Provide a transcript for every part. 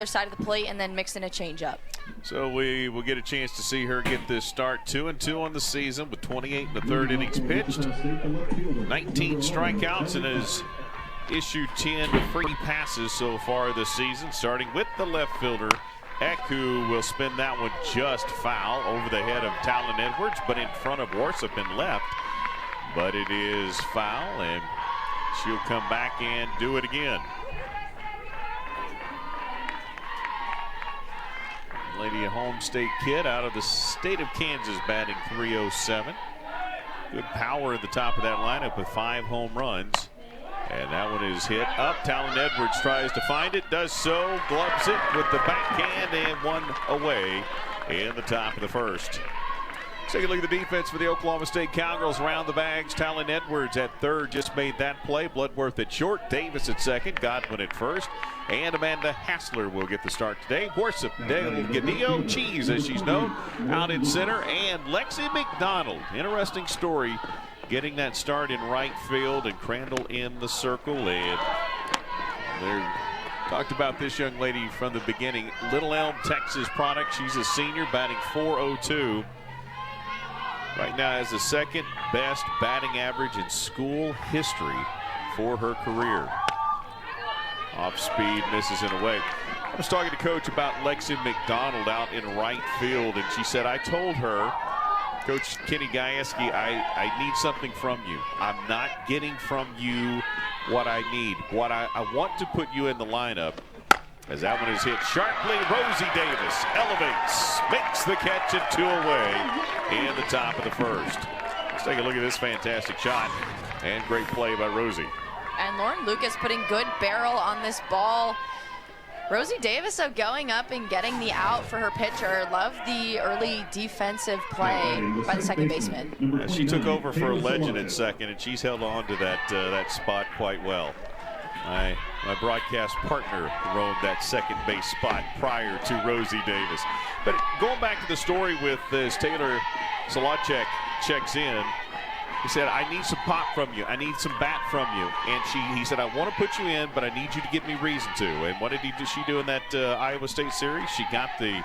side of the plate and then mix in a changeup. So we will get a chance to see her get this start. 2-2 on the season with 28 in the third innings pitched, 19 strikeouts, and has issued 10 free passes so far this season, starting with the left fielder Eck, who will spin that one just foul over the head of Talon Edwards, but in front of Warsop in left. But it is foul, and she'll come back and do it again. Lady Home State kid out of the state of Kansas, batting .307. Good power at the top of that lineup with 5 home runs. And that one is hit up. Talon Edwards tries to find it, does so, gloves it with the backhand, and one away in the top of the first. Let's take a look at the defense for the Oklahoma State Cowgirls around the bags. Talon Edwards at third just made that play. Bloodworth at short, Davis at second, Godwin at first, and Amanda Hassler will get the start today. Warsop Delgadillo, Cheese as she's known, out in center, and Lexi McDonald. Interesting story, getting that start in right field, and Crandall in the circle. And they talked about this young lady from the beginning. Little Elm, Texas product. She's a senior, batting .402. Right now has the second best batting average in school history for her career. Off speed, misses in a way. I was talking to Coach about Lexi McDonald out in right field, and she said, I told her, Coach Kenny Gajewski, I need something from you. I'm not getting from you what I need. What I want to put you in the lineup. As that one is hit sharply, Rosie Davis elevates, makes the catch, and 2 away in the top of the first. Let's take a look at this fantastic shot, and great play by Rosie. And Lauren Lucas putting good barrel on this ball. Rosie Davis going up and getting the out for her pitcher. Love the early defensive play by the second baseman. She took over for a legend at second, and she's held on to that spot quite well. My broadcast partner roamed that second base spot prior to Rosie Davis. But going back to the story with as Taylor Solacek checks in, he said, I need some pop from you. I need some bat from you. And he said, I want to put you in, but I need you to give me reason to. And what did she do in that Iowa State series? She got the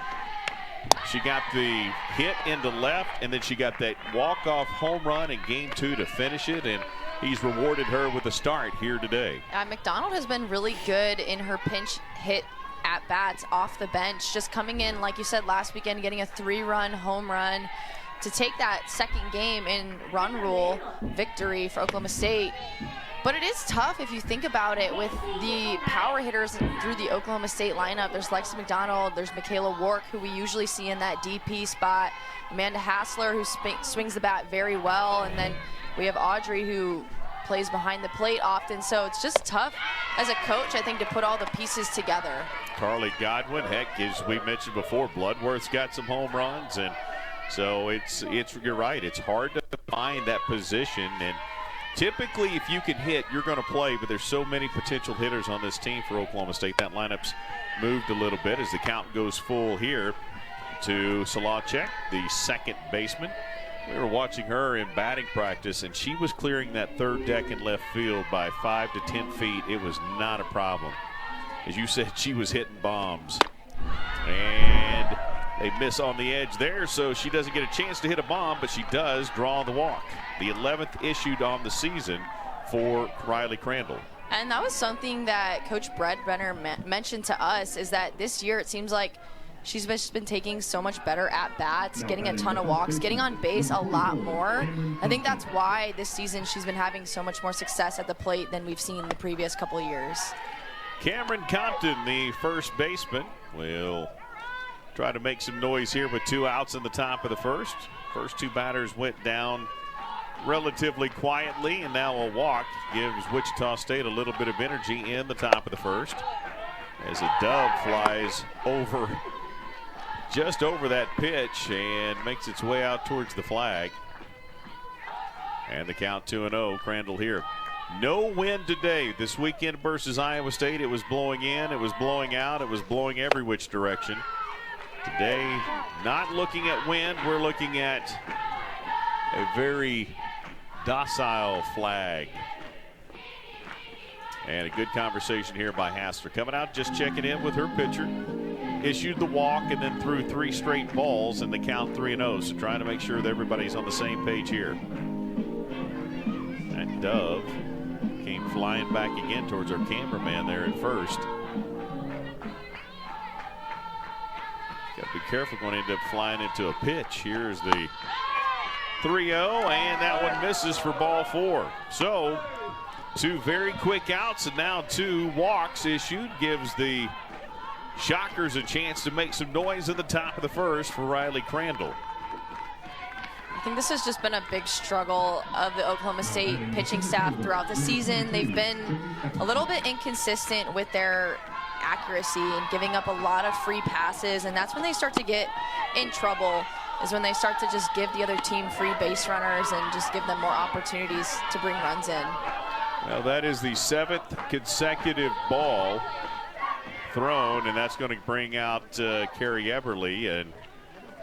hit into left, and then she got that walk-off home run in game 2 to finish it. And he's rewarded her with a start here today. McDonald has been really good in her pinch hit at-bats off the bench, just coming in, like you said, last weekend, getting a 3-run home run to take that second game in run rule victory for Oklahoma State. But it is tough if you think about it with the power hitters through the Oklahoma State lineup. There's Lexi McDonald, there's Michaela Wark, who we usually see in that DP spot, Amanda Hassler, who swings the bat very well, and then we have Audrey, who plays behind the plate often. So it's just tough as a coach, I think, to put all the pieces together. Carly Godwin, heck, as we mentioned before, Bloodworth's got some home runs, and so you're right, it's hard to find that position. And typically, if you can hit, you're going to play, but there's so many potential hitters on this team for Oklahoma State. That lineup's moved a little bit as the count goes full here to Solacek, the second baseman. We were watching her in batting practice, and she was clearing that third deck in left field by 5 to 10 feet. It was not a problem. As you said, she was hitting bombs. And they miss on the edge there, so she doesn't get a chance to hit a bomb, but she does draw the walk. The 11th issued on the season for Riley Crandall. And that was something that Coach Brett Brenner mentioned to us, is that this year it seems like she's just been taking so much better at-bats, getting a ton of walks, getting on base a lot more. I think that's why this season she's been having so much more success at the plate than we've seen the previous couple of years. Cameron Compton, the first baseman, will try to make some noise here with 2 outs in the top of the first. First 2 batters went down relatively quietly, and now a walk gives Wichita State a little bit of energy in the top of the first as a dove flies over, just over that pitch, and makes its way out towards the flag. And the count 2-0, Crandall here. No wind today. This weekend versus Iowa State, it was blowing in, it was blowing out, it was blowing every which direction. Today, not looking at wind, we're looking at a very docile flag. And a good conversation here by Hassler. Coming out, just checking in with her pitcher. Issued the walk and then threw 3 straight balls in the count 3-0. So trying to make sure that everybody's on the same page here. That Dove came flying back again towards our cameraman there at first. Got to be careful going to end up flying into a pitch. Here's the 3-0, and that one misses for ball 4. So 2 very quick outs and now 2 walks issued. Gives the Shockers a chance to make some noise at the top of the first for Riley Crandall. I think this has just been a big struggle of the Oklahoma State pitching staff throughout the season. They've been a little bit inconsistent with their accuracy and giving up a lot of free passes, and that's when they start to get in trouble, is when they start to just give the other team free base runners and just give them more opportunities to bring runs in. Well, that is the 7th consecutive ball thrown, and that's going to bring out Carrie Eberly, and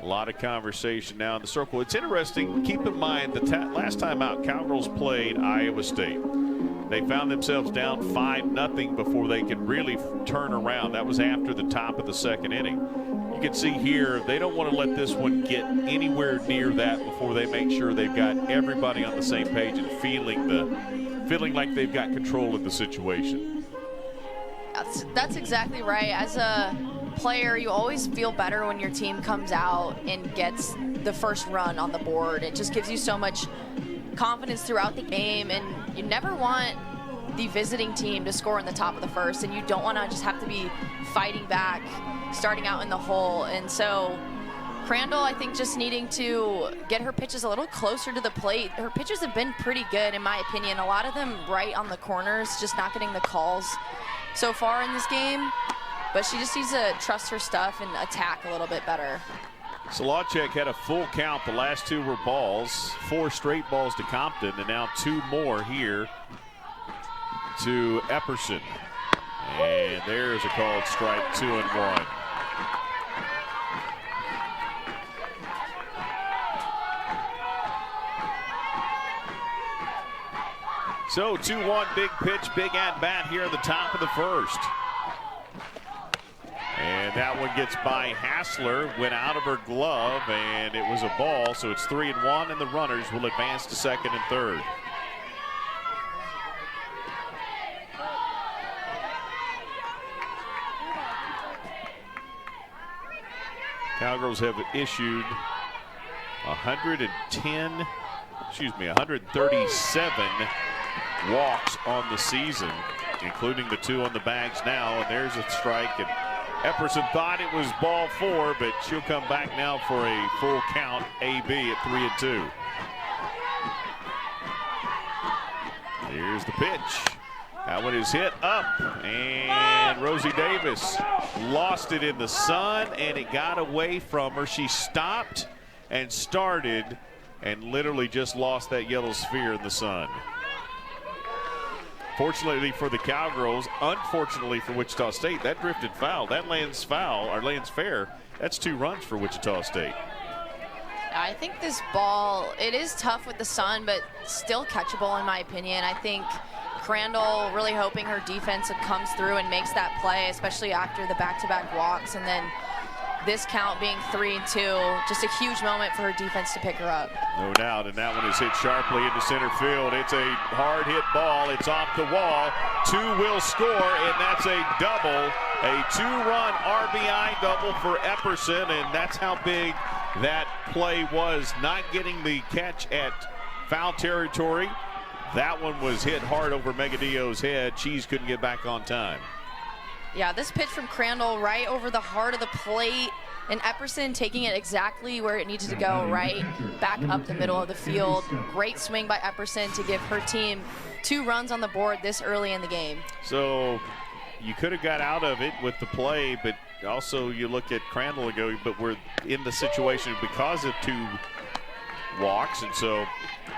a lot of conversation now in the circle. It's interesting. Keep in mind the last time out, Cowgirls played Iowa State. They found themselves down 5-0 before they could really turn around. That was after the top of the 2nd inning. You can see here they don't want to let this one get anywhere near that before they make sure they've got everybody on the same page and feeling like they've got control of the situation. That's exactly right. As a player, you always feel better when your team comes out and gets the first run on the board. It just gives you so much confidence throughout the game, and you never want the visiting team to score in the top of the first, and you don't want to just have to be fighting back starting out in the hole. And so Crandall, I think, just needing to get her pitches a little closer to the plate. Her pitches have been pretty good, in my opinion. A lot of them right on the corners, just not getting the calls so far in this game. But she just needs to trust her stuff and attack a little bit better. Solacek had a full count. The last 2 were balls. 4 straight balls to Compton, and now 2 more here to Epperson. And there's a called strike, 2-1. So 2-1, big pitch, big at-bat here at the top of the first. And that one gets by Hassler, went out of her glove, and it was a ball. So it's 3-1, and the runners will advance to 2nd and 3rd. Cowgirls have issued 137 walks on the season, including the 2 on the bags now. And there's a strike, and Epperson thought it was ball 4, but she'll come back now for a full count. AB at 3-2. Here's the pitch. That one is hit up, and Rosie Davis lost it in the sun, and it got away from her. She stopped and started and literally just lost that yellow sphere in the sun. Fortunately for the Cowgirls, unfortunately for Wichita State, that drifted foul. That lands foul, or lands fair. That's 2 runs for Wichita State. I think this ball, it is tough with the sun, but still catchable in my opinion. I think Crandall really hoping her defense comes through and makes that play, especially after the back-to-back walks, and then this count being 3-2, just a huge moment for her defense to pick her up. No doubt, and that one is hit sharply into center field. It's a hard hit ball. It's off the wall. 2 will score, and that's a double, a 2-run RBI double for Epperson, and that's how big that play was. Not getting the catch at foul territory. That one was hit hard over Megadio's head. Cheese couldn't get back on time. Yeah, this pitch from Crandall right over the heart of the plate, and Epperson taking it exactly where it needed to go, right back up the middle of the field. Great swing by Epperson to give her team 2 runs on the board this early in the game. So you could have got out of it with the play, but also you look at Crandall and go, but we're in the situation because of 2 walks, and so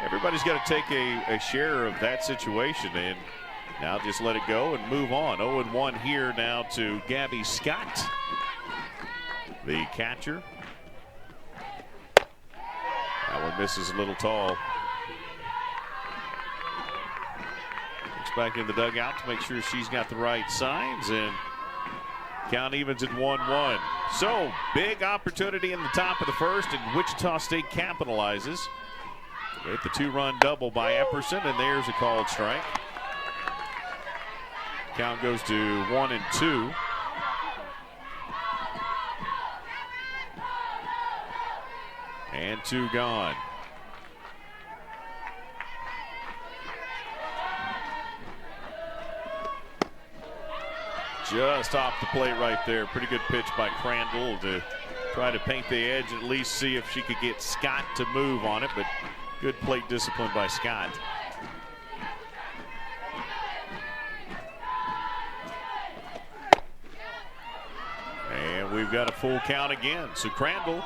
everybody's got to take a share of that situation, and now just let it go and move on. 0-1 here now to Gabby Scott, the catcher. That one misses a little tall. back in the dugout to make sure she's got the right signs, and count evens at 1-1. So big opportunity in the top of the first, and Wichita State capitalizes with the 2-run double by Epperson, and there's a called strike. Count goes to 1-2. And 2 gone. Just off the plate right there. Pretty good pitch by Crandall to try to paint the edge and at least see if she could get Scott to move on it, but good plate discipline by Scott. And we've got a full count again. So Crandall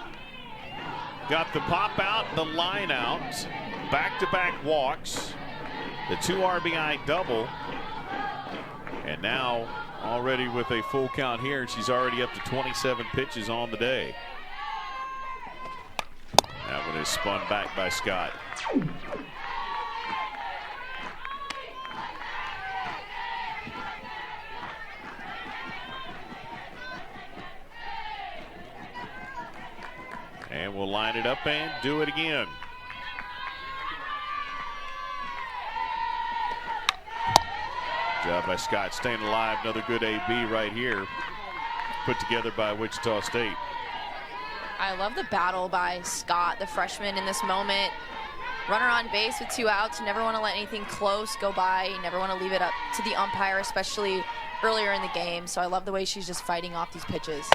got the pop out, the line out, back-to-back walks, the 2 RBI double, and now already with a full count here, and she's already up to 27 pitches on the day. That one is spun back by Scott. And we'll line it up and do it again. Job by Scott staying alive. Another good AB right here, put together by Wichita State. I love the battle by Scott, the freshman, in this moment. Runner on base with 2 outs. Never want to let anything close go by. Never want to leave it up to the umpire, especially earlier in the game. So I love the way she's just fighting off these pitches.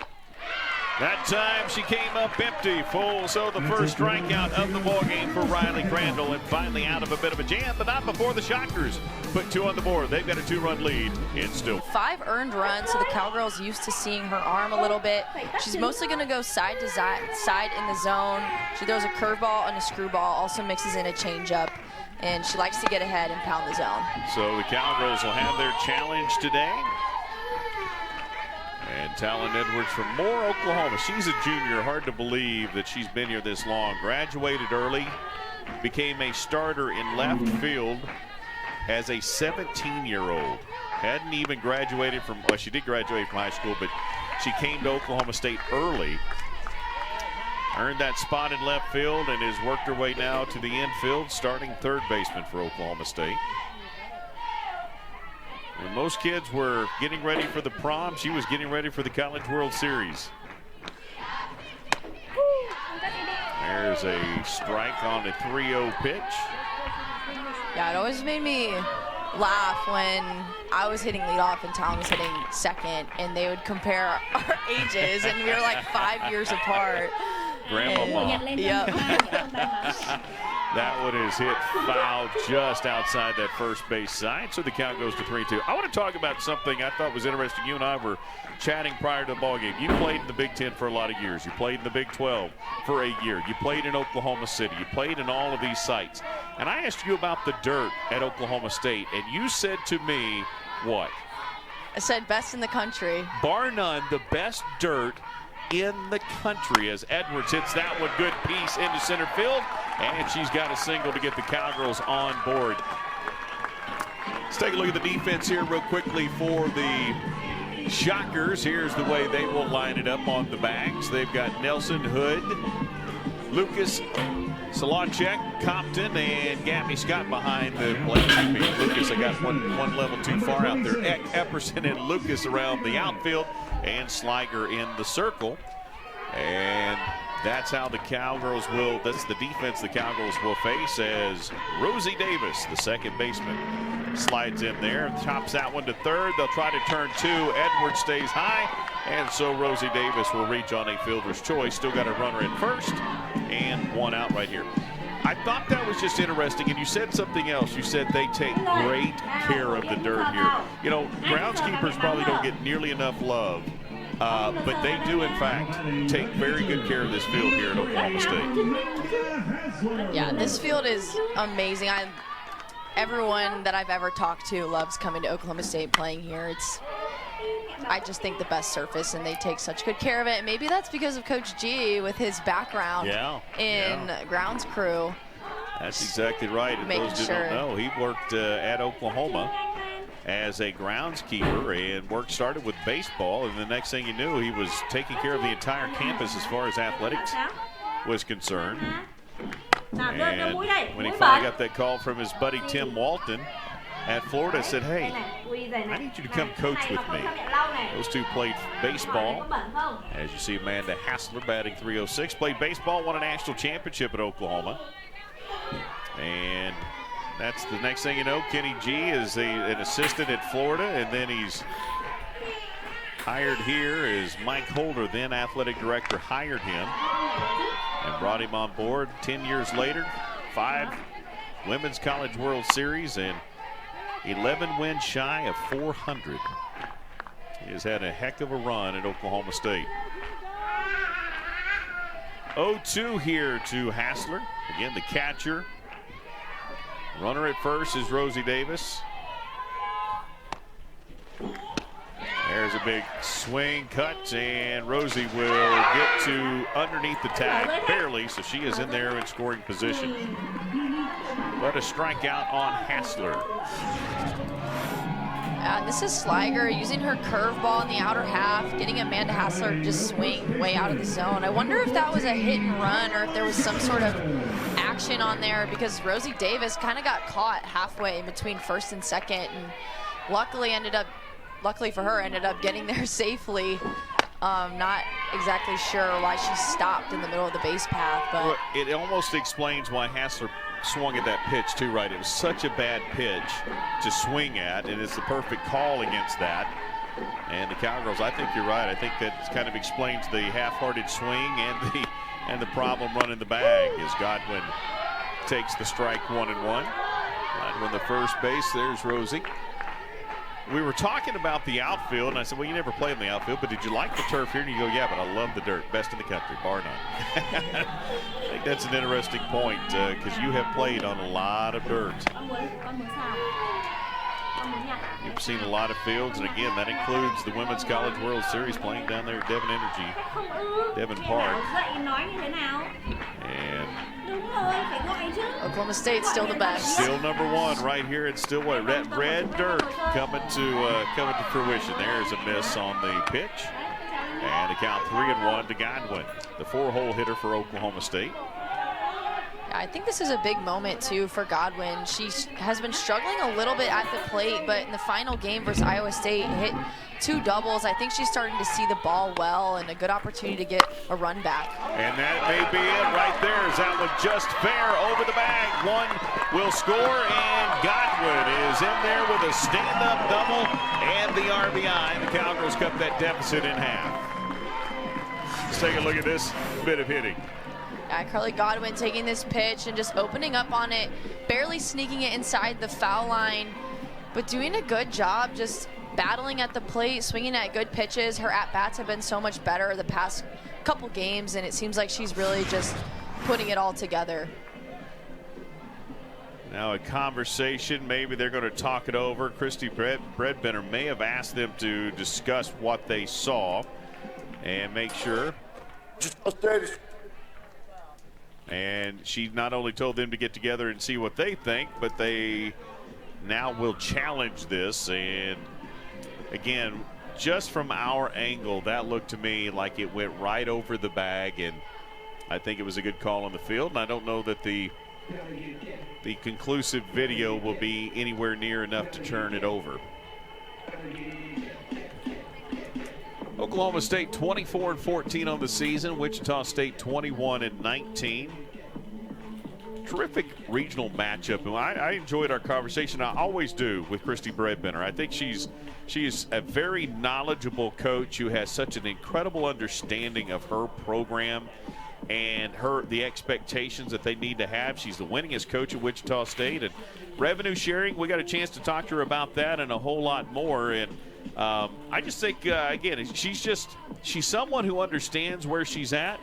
That time she came up empty, full. So the first strikeout of the ballgame for Riley Crandall, and finally out of a bit of a jam, but not before the Shockers put 2 on the board. They've got a 2-run lead in still. 5 earned runs, so the Cowgirls used to seeing her arm a little bit. She's mostly going to go side to side in the zone. She throws a curveball and a screwball, also mixes in a changeup, and she likes to get ahead and pound the zone. So the Cowgirls will have their challenge today. And Talon Edwards from Moore, Oklahoma. She's a junior. Hard to believe that she's been here this long. Graduated early, became a starter in left field as a 17-year-old. Hadn't even graduated from, well, she did graduate from high school, but she came to Oklahoma State early. Earned that spot in left field and has worked her way now to the infield, starting third baseman for Oklahoma State. When most kids were getting ready for the prom, she was getting ready for the College World Series. There's a strike on a 3-0 pitch. Yeah, it always made me laugh when I was hitting leadoff and Talon was hitting second, and they would compare our ages, and we were like 5 years apart. Grandmama. Yep. That one is hit foul just outside that first base side, so the count goes to 3-2. I want to talk about something I thought was interesting. You and I were chatting prior to the ballgame. You played in the Big Ten for a lot of years. You played in the Big 12 for 8 years. You played in Oklahoma City. You played in all of these sites. And I asked you about the dirt at Oklahoma State, and you said to me, what? I said best in the country. Bar none, the best dirt in the country, as Edwards hits that one. Good piece into center field, and she's got a single to get the Cowgirls on board. Let's take a look at the defense here real quickly for the Shockers. Here's the way they will line it up on the backs. They've got Nelson, Hood, Lucas, Solacek, Compton, and Gabby Scott behind the plate. Lucas, I got one level too far out there. Epperson and Lucas around the outfield, and Sliger in the circle. And that's how the Cowgirls will, that's the defense the Cowgirls will face, as Rosie Davis, the second baseman, slides in there, chops that one to third. They'll try to turn 2. Edwards stays high, and so Rosie Davis will reach on a fielder's choice. Still got a runner in first, and 1 out right here. I thought that was just interesting, and you said something else. You said they take great care of the dirt here. You know, groundskeepers probably don't get nearly enough love, but they do, in fact, take very good care of this field here at Oklahoma State. Yeah, this field is amazing. Everyone that I've ever talked to loves coming to Oklahoma State, playing here. It's, I just think, the best surface, and they take such good care of it. And maybe that's because of Coach G with his background in grounds crew. That's exactly right. And those who don't know, he worked at Oklahoma as a groundskeeper and work started with baseball, and the next thing you knew, he was taking care of the entire campus as far as athletics was concerned. And when he finally got that call from his buddy Tim Walton at Florida, said, hey, I need you to come coach with me. Those two played baseball. As you see, Amanda Hassler batting .306, played baseball, won a national championship at Oklahoma. And that's the next thing you know, Kenny G is an assistant at Florida, and then he's hired here as Mike Holder, then athletic director, hired him and brought him on board. 10 years later, 5 Women's College World Series and 11 wins shy of 400. He has had a heck of a run at Oklahoma State. 0-2 here to Hassler. Again, the catcher. Runner at first is Rosie Davis. There's a big swing, cut, and Rosie will get to underneath the tag barely, so she is in there in scoring position. But a strikeout on Hassler. This is Sliger using her curveball in the outer half, getting Amanda Hassler to just swing way out of the zone. I wonder if that was a hit and run or if there was some sort of action on there, because Rosie Davis kind of got caught halfway in between first and second, and luckily for her, ended up getting there safely. Not exactly sure why she stopped in the middle of the base path, but well, it almost explains why Hassler swung at that pitch too, right? It was such a bad pitch to swing at, and it's the perfect call against that. And the Cowgirls, I think you're right. I think that kind of explains the half-hearted swing and the problem running the bag as Godwin takes the strike 1-1. Godwin the first base. There's Rosie. We were talking about the outfield, and I said, well, you never played in the outfield, but did you like the turf here? And you go, yeah, but I love the dirt. Best in the country, bar none. I think that's an interesting point because you have played on a lot of dirt. You've seen a lot of fields, and again, that includes the Women's College World Series playing down there at Devon Park. And Oklahoma State's still the best. Still #1 right here. It's still what? Red dirt coming to fruition. There's a miss on the pitch. And a count 3-1 to Godwin, the 4-hole hitter for Oklahoma State. I think this is a big moment, too, for Godwin. She has been struggling a little bit at the plate, but in the final game versus Iowa State, hit 2 doubles. I think she's starting to see the ball well, and a good opportunity to get a run back. And that may be it right there. Is that one just fair over the bag? One will score, and Godwin is in there with a stand-up double and the RBI. The Cowgirls cut that deficit in half. Let's take a look at this bit of hitting. Carly Godwin taking this pitch and just opening up on it, barely sneaking it inside the foul line, but doing a good job just battling at the plate, swinging at good pitches. Her at-bats have been so much better the past couple games, and it seems like she's really just putting it all together. Now a conversation, maybe they're going to talk it over. Christy Breadbender may have asked them to discuss what they saw and make sure. And she not only told them to get together and see what they think, but they now will challenge this. And again, just from our angle, that looked to me like it went right over the bag, and I think it was a good call on the field. And I don't know that the conclusive video will be anywhere near enough to turn it over. Oklahoma State 24-14 on the season. Wichita State 21-19. Terrific regional matchup. And I enjoyed our conversation. I always do with Christy Breadbender. I think she's a very knowledgeable coach who has such an incredible understanding of her program and the expectations that they need to have. She's the winningest coach at Wichita State. And revenue sharing, we got a chance to talk to her about that and a whole lot more. And I just think, again, she's someone who understands where she's at,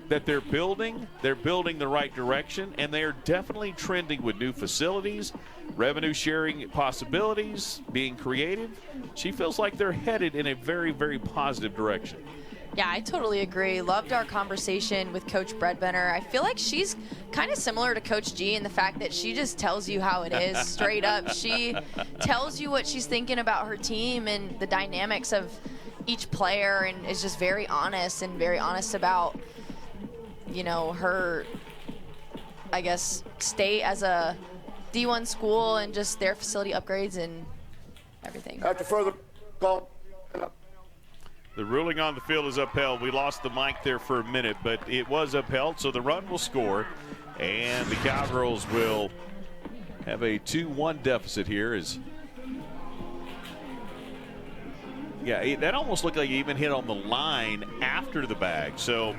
that they're building the right direction, and they're definitely trending with new facilities, revenue sharing possibilities, being creative. She feels like they're headed in a very, very positive direction. Yeah, I totally agree. Loved our conversation with Coach Bredbender. I feel like she's kind of similar to Coach G in the fact that she just tells you how it is straight up. She tells you what she's thinking about her team and the dynamics of each player, and is just very honest about, you know, her, I guess, state as a D1 school and just their facility upgrades and everything. After further call. The ruling on the field is upheld. We lost the mic there for a minute, but it was upheld, so the run will score, and the Cowgirls will have a 2-1 deficit here. Yeah, that almost looked like he even hit on the line after the bag. So,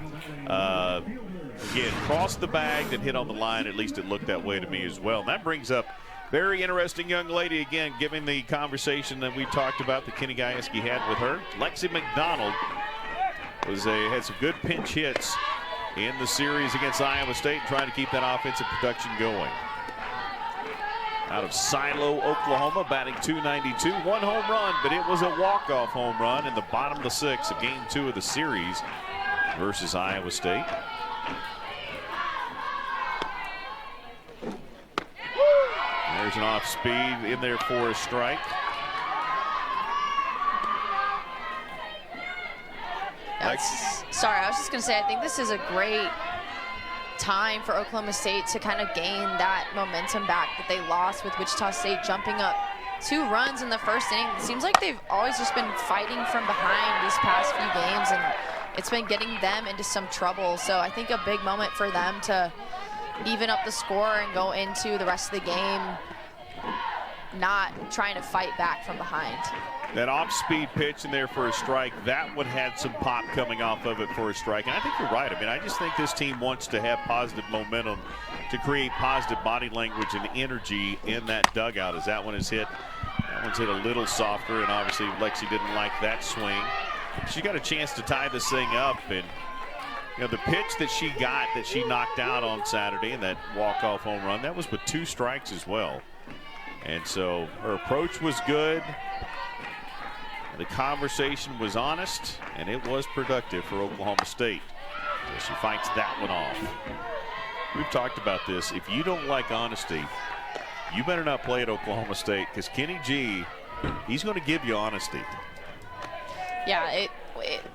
again, crossed the bag, then hit on the line. At least it looked that way to me as well. And that brings up very interesting young lady, again, giving the conversation that we talked about that Kenny Gajewski had with her. Lexi McDonald had some good pinch hits in the series against Iowa State, trying to keep that offensive production going. Out of Silo, Oklahoma, batting .292, 1 home run, but it was a walk-off home run in the bottom of the 6th of Game 2 of the series versus Iowa State. There's an off speed in there for a strike. Sorry, I was just going to say, I think this is a great time for Oklahoma State to kind of gain that momentum back that they lost with Wichita State jumping up 2 runs in the first inning. It seems like they've always just been fighting from behind these past few games, and it's been getting them into some trouble. So I think a big moment for them to even up the score and go into the rest of the game not trying to fight back from behind. That off-speed pitch in there for a strike, that one had some pop coming off of it for a strike. And I think you're right. I mean, I just think this team wants to have positive momentum to create positive body language and energy in that dugout as that one is hit. That one's hit a little softer, and obviously Lexi didn't like that swing. She got a chance to tie this thing up, and you know, the pitch that she got that she knocked out on Saturday in that walk-off home run, that was with 2 strikes as well. And so her approach was good. The conversation was honest, and it was productive for Oklahoma State. So she fights that one off. We've talked about this. If you don't like honesty, you better not play at Oklahoma State, because Kenny G, he's going to give you honesty. Yeah,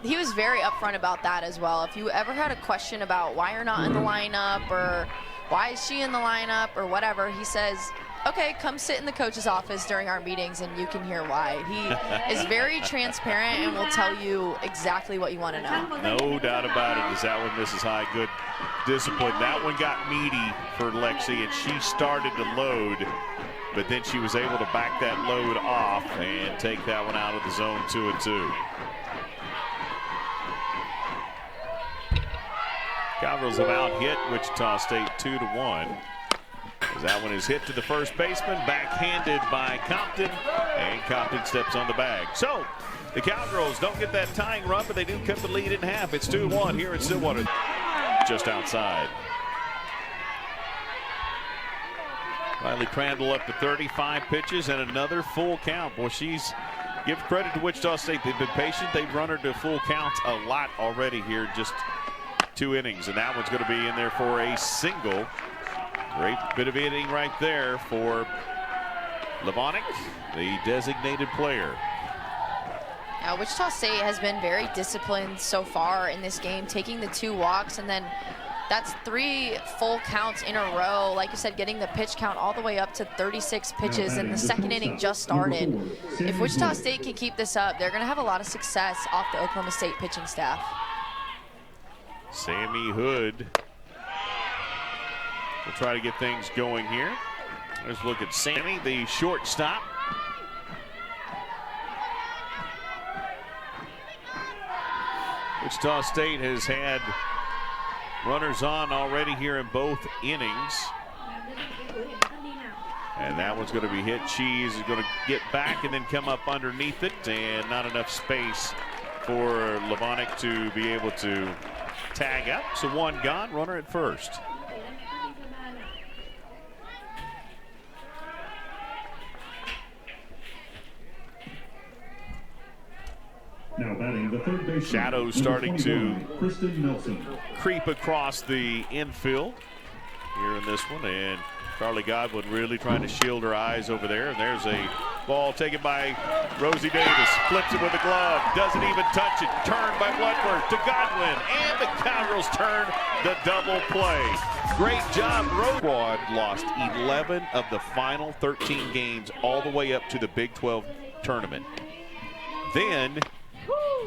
he was very upfront about that as well. If you ever had a question about why you're not in the lineup or why is she in the lineup or whatever, he says, okay, come sit in the coach's office during our meetings and you can hear why. He is very transparent and will tell you exactly what you want to know. No doubt about it. Is that one Mrs. High? Good discipline. That one got meaty for Lexi, and she started to load, but then she was able to back that load off and take that one out of the zone 2-2. Cowgirls have out-hit Wichita State 2-1. As that one is hit to the first baseman, backhanded by Compton, and Compton steps on the bag. So the Cowgirls don't get that tying run, but they do cut the lead in half. It's 2-1 here in Stillwater, just outside. Riley Crandall up to 35 pitches and another full count. Boy, give credit to Wichita State. They've been patient. They've run her to full counts a lot already here, just 2 innings, and that one's going to be in there for a single. Great bit of inning right there for Levonic, the designated player. Now, Wichita State has been very disciplined so far in this game, taking the 2 walks, and then that's 3 full counts in a row. Like you said, getting the pitch count all the way up to 36 pitches, and the second inning just started. If Wichita State can keep this up, they're going to have a lot of success off the Oklahoma State pitching staff. Sammy Hood will try to get things going here. Let's look at Sammy, the shortstop. Wichita State has had runners on already here in both innings. And that one's going to be hit. Cheese is going to get back and then come up underneath it, and not enough space for Levonic to be able to tag up. So 1 gone, runner at first. Now batting the third baseman. Shadows starting to Nelson. creep across the infield here in this one, and Carly Godwin really trying to shield her eyes over there. And there's a ball taken by Rosie Davis. Flips it with a glove. Doesn't even touch it. Turned by Bloodworth to Godwin. And the Cowgirls turn the double play. Great job. Road lost 11 of the final 13 games all the way up to the Big 12 tournament. Then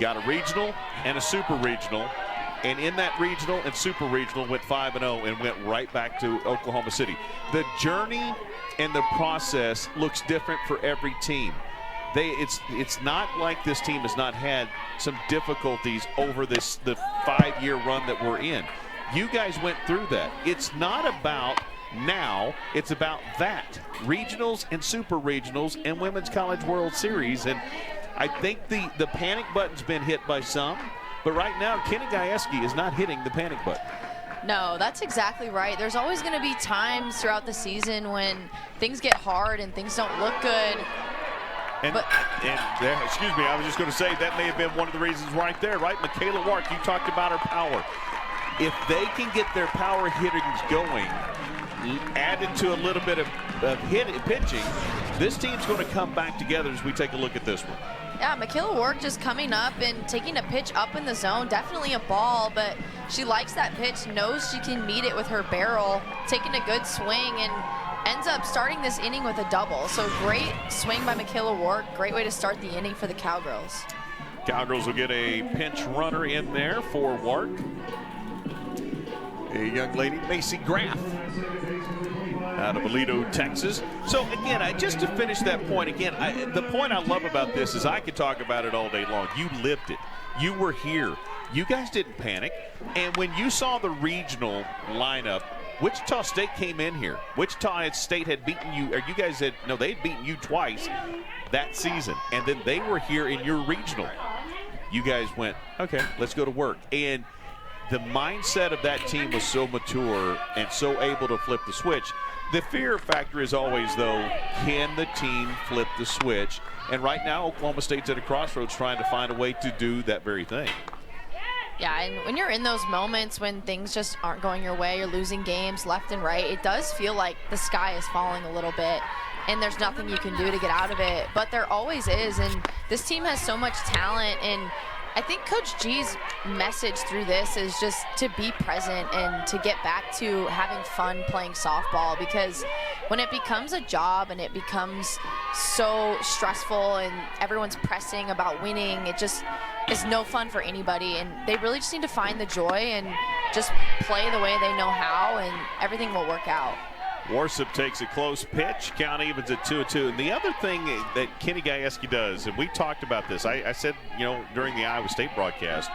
got a regional and a super regional. And in that regional and super regional went 5-0 and went right back to Oklahoma City. The journey and the process looks different for every team. It's not like this team has not had some difficulties over the 5-year run that we're in. You guys went through that. It's not about now, it's about that. Regionals and super regionals and Women's College World Series. And I think the panic button's been hit by some. But right now, Kenny Gajewski is not hitting the panic button. No, that's exactly right. There's always going to be times throughout the season when things get hard and things don't look good. Excuse me, I was just going to say that may have been one of the reasons right there, right? Michaela Wark, you talked about her power. If they can get their power hitters going, added to a little bit of pitching, this team's going to come back together as we take a look at this one. Yeah, Michaela Wark just coming up and taking a pitch up in the zone. Definitely a ball, but she likes that pitch, knows she can meet it with her barrel, taking a good swing, and ends up starting this inning with a double. So great swing by Michaela Wark. Great way to start the inning for the Cowgirls. Cowgirls will get a pinch runner in there for Wark. A young lady, Macy Graff, out of Aledo, Texas. So again, just to finish that point, again, the point I love about this is I could talk about it all day long. You lived it. You were here. You guys didn't panic. And when you saw the regional lineup, Wichita State came in here. Wichita State had beaten you, or you guys had, no, they had beaten you twice that season. And then they were here in your regional. You guys went, okay, let's go to work. And the mindset of that team was so mature and so able to flip the switch. The fear factor is always, though, can the team flip the switch? And right now, Oklahoma State's at a crossroads trying to find a way to do that very thing. Yeah, and when you're in those moments when things just aren't going your way, you're losing games left and right, it does feel like the sky is falling a little bit and there's nothing you can do to get out of it. But there always is, and this team has so much talent, and I think Coach G's message through this is just to be present and to get back to having fun playing softball, because when it becomes a job and it becomes so stressful and everyone's pressing about winning, it just is no fun for anybody. And they really just need to find the joy and just play the way they know how, and everything will work out. Warsop takes a close pitch. Count evens at 2-2. And the other thing that Kenny Gajewski does, and we talked about this, I said, during the Iowa State broadcast,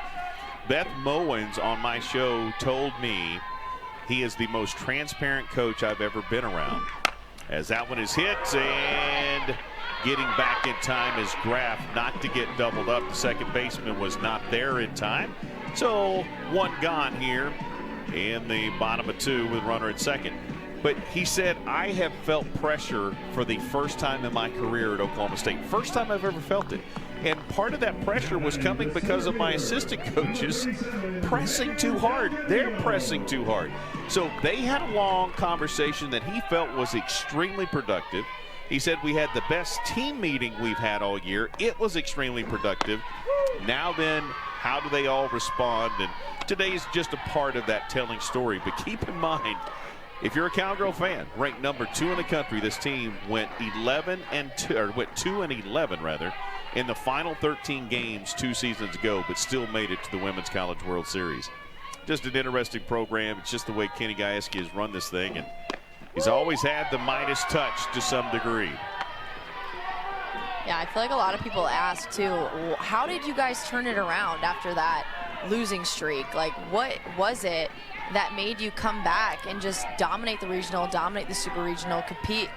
Beth Mowens on my show told me he is the most transparent coach I've ever been around. As that one is hit, and getting back in time is Graff, not to get doubled up. The second baseman was not there in time. So one gone here in the bottom of two with runner at second. But he said, I have felt pressure for the first time in my career at Oklahoma State. First time I've ever felt it. And part of that pressure was coming because of my assistant coaches pressing too hard. They're pressing too hard. So they had a long conversation that he felt was extremely productive. He said, we had the best team meeting we've had all year. It was extremely productive. Now then, how do they all respond? And today's just a part of that telling story. But keep in mind, if you're a Cowgirl fan, ranked number 2 in the country, this team went 2-11 rather, in the final 13 games 2 seasons ago, but still made it to the Women's College World Series. Just an interesting program. It's just the way Kenny Gajewski has run this thing, and he's always had the Midas touch to some degree. Yeah, I feel like a lot of people ask too, how did you guys turn it around after that losing streak? Like, what was it that made you come back and just dominate the regional, dominate the super regional, compete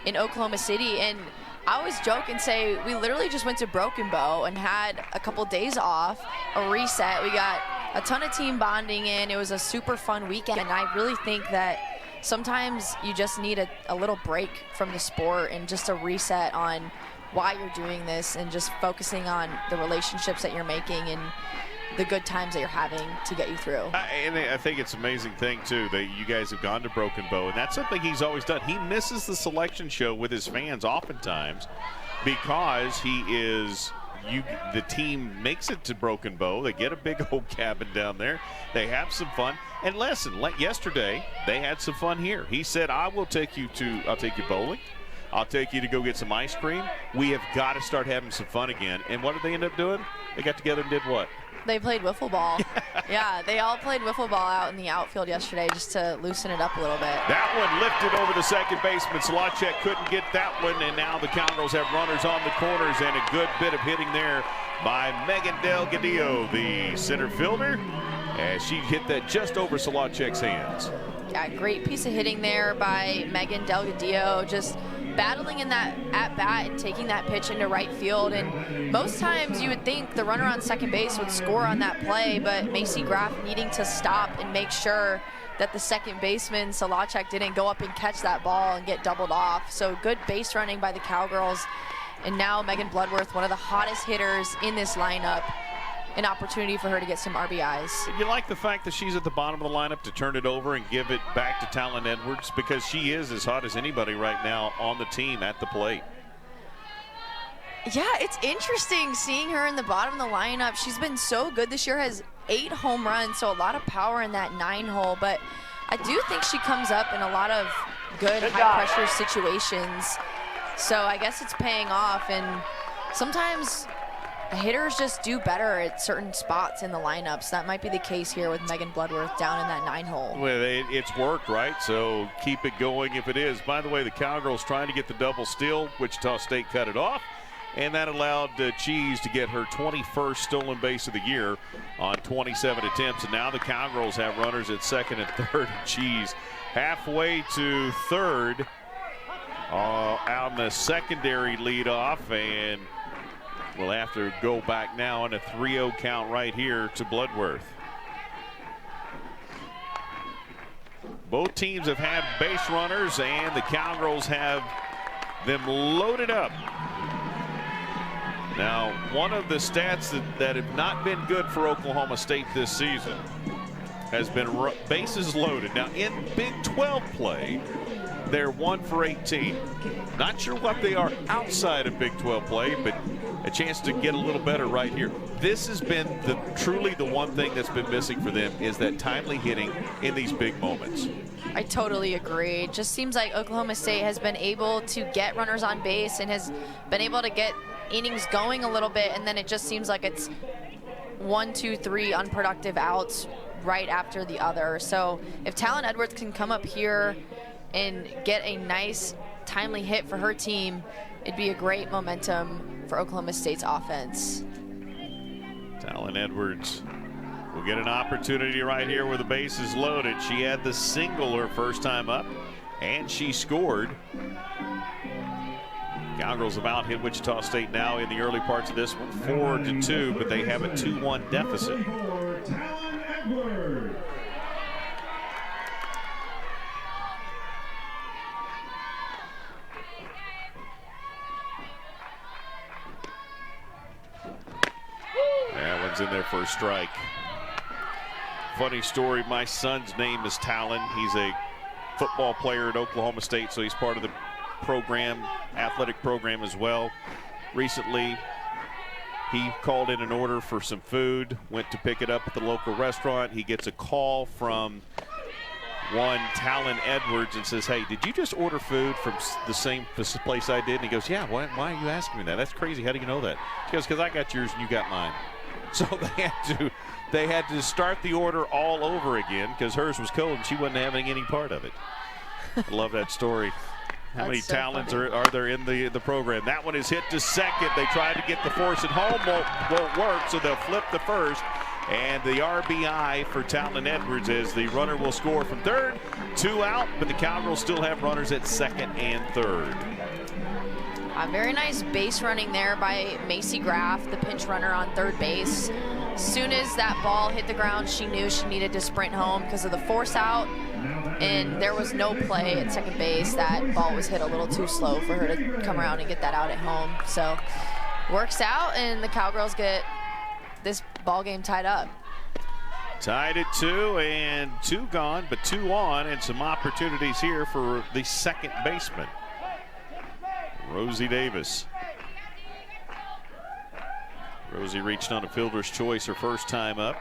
in Oklahoma City? And I always joke and say we literally just went to Broken Bow and had a couple days off, a reset. We got a ton of team bonding in. It was a super fun weekend, and I really think that sometimes you just need a little break from the sport and just a reset on why you're doing this and just focusing on the relationships that you're making and the good times that you're having to get you through. And I think it's an amazing thing, too, that you guys have gone to Broken Bow, and that's something he's always done. He misses the selection show with his fans oftentimes because the team makes it to Broken Bow. They get a big old cabin down there. They have some fun. And listen, like yesterday, they had some fun here. He said, I'll take you bowling. I'll take you to go get some ice cream. We have got to start having some fun again. And what did they end up doing? They got together and did what? They played wiffle ball. Yeah, they all played wiffle ball out in the outfield yesterday just to loosen it up a little bit. That one lifted over the second baseman. Solacek couldn't get that one, and now the Cowgirls have runners on the corners, and a good bit of hitting there by Megan Delgadillo, the center fielder, as she hit that just over Solacek's hands. Yeah, great piece of hitting there by Megan Delgadillo, just battling in that at-bat and taking that pitch into right field. And most times you would think the runner on second base would score on that play, but Macy Graff needing to stop and make sure that the second baseman, Solacek, didn't go up and catch that ball and get doubled off. So good base running by the Cowgirls. And now Megan Bloodworth, one of the hottest hitters in this lineup, an opportunity for her to get some RBIs. You like the fact that she's at the bottom of the lineup to turn it over and give it back to Talon Edwards, because she is as hot as anybody right now on the team at the plate. Yeah, it's interesting seeing her in the bottom of the lineup. She's been so good this year, has 8 home runs, so a lot of power in that 9 hole. But I do think she comes up in a lot of good high-pressure situations. So I guess it's paying off, and sometimes hitters just do better at certain spots in the lineups. That might be the case here with Megan Bloodworth down in that 9 hole. Well, it's worked, right? So keep it going if it is. By the way, the Cowgirls trying to get the double steal. Wichita State cut it off, and that allowed Cheese to get her 21st stolen base of the year on 27 attempts. And now the Cowgirls have runners at second and third. Cheese halfway to third on the secondary leadoff, and we'll have to go back now on a 3-0 count right here to Bloodworth. Both teams have had base runners, and the Cowgirls have them loaded up. Now, one of the stats that have not been good for Oklahoma State this season has been bases loaded. Now, in Big 12 play, they're 1 for 18. Not sure what they are outside of Big 12 play, but a chance to get a little better right here. This has been truly the one thing that's been missing for them, is that timely hitting in these big moments. I totally agree. It just seems like Oklahoma State has been able to get runners on base and has been able to get innings going a little bit, and then it just seems like it's 1, 2, 3 unproductive outs right after the other. So if Talon Edwards can come up here and get a nice timely hit for her team, it'd be a great momentum for Oklahoma State's offense. Talon Edwards will get an opportunity right here where the base is loaded. She had the single her first time up, and she scored. Cowgirls have out-hit Wichita State now in the early parts of this one, 4-2, but they have a 2-1 deficit. Talon Edwards. That one's in there for a strike. Funny story, my son's name is Talon. He's a football player at Oklahoma State, so he's part of the program, athletic program as well. Recently, he called in an order for some food, went to pick it up at the local restaurant. He gets a call from one Talon Edwards and says, "Hey, did you just order food from the same place I did?" And he goes, "Yeah, why are you asking me that? That's crazy. How do you know that?" He goes, "Because I got yours and you got mine." So they had to start the order all over again because hers was cold and she wasn't having any part of it. I love that story. How many so talents funny. are there in the program? That one is hit to second. They tried to get the force at home, won't work, so they'll flip the first. And the RBI for Talon Edwards as the runner will score from third. 2 out, but the Cowgirls still have runners at second and third. A very nice base running there by Macy Graff, the pinch runner on third base. As soon as that ball hit the ground, she knew she needed to sprint home because of the force out. and there was no play at second base. That ball was hit a little too slow for her to come around and get that out at home. So works out, and the Cowgirls get this ball game tied up. Tied at 2, and 2 gone, but 2 on, and some opportunities here for the second baseman, Rosie Davis. Rosie reached on a fielder's choice her first time up.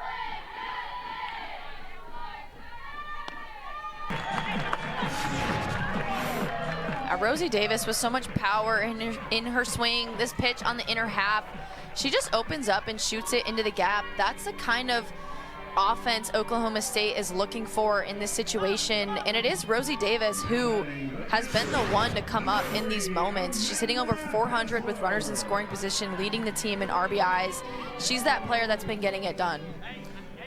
Rosie Davis with so much power in her swing. This pitch on the inner half, she just opens up and shoots it into the gap. That's the kind of offense Oklahoma State is looking for in this situation, and it is Rosie Davis who has been the one to come up in these moments. She's hitting over 400 with runners in scoring position, leading the team in RBIs. She's that player that's been getting it done.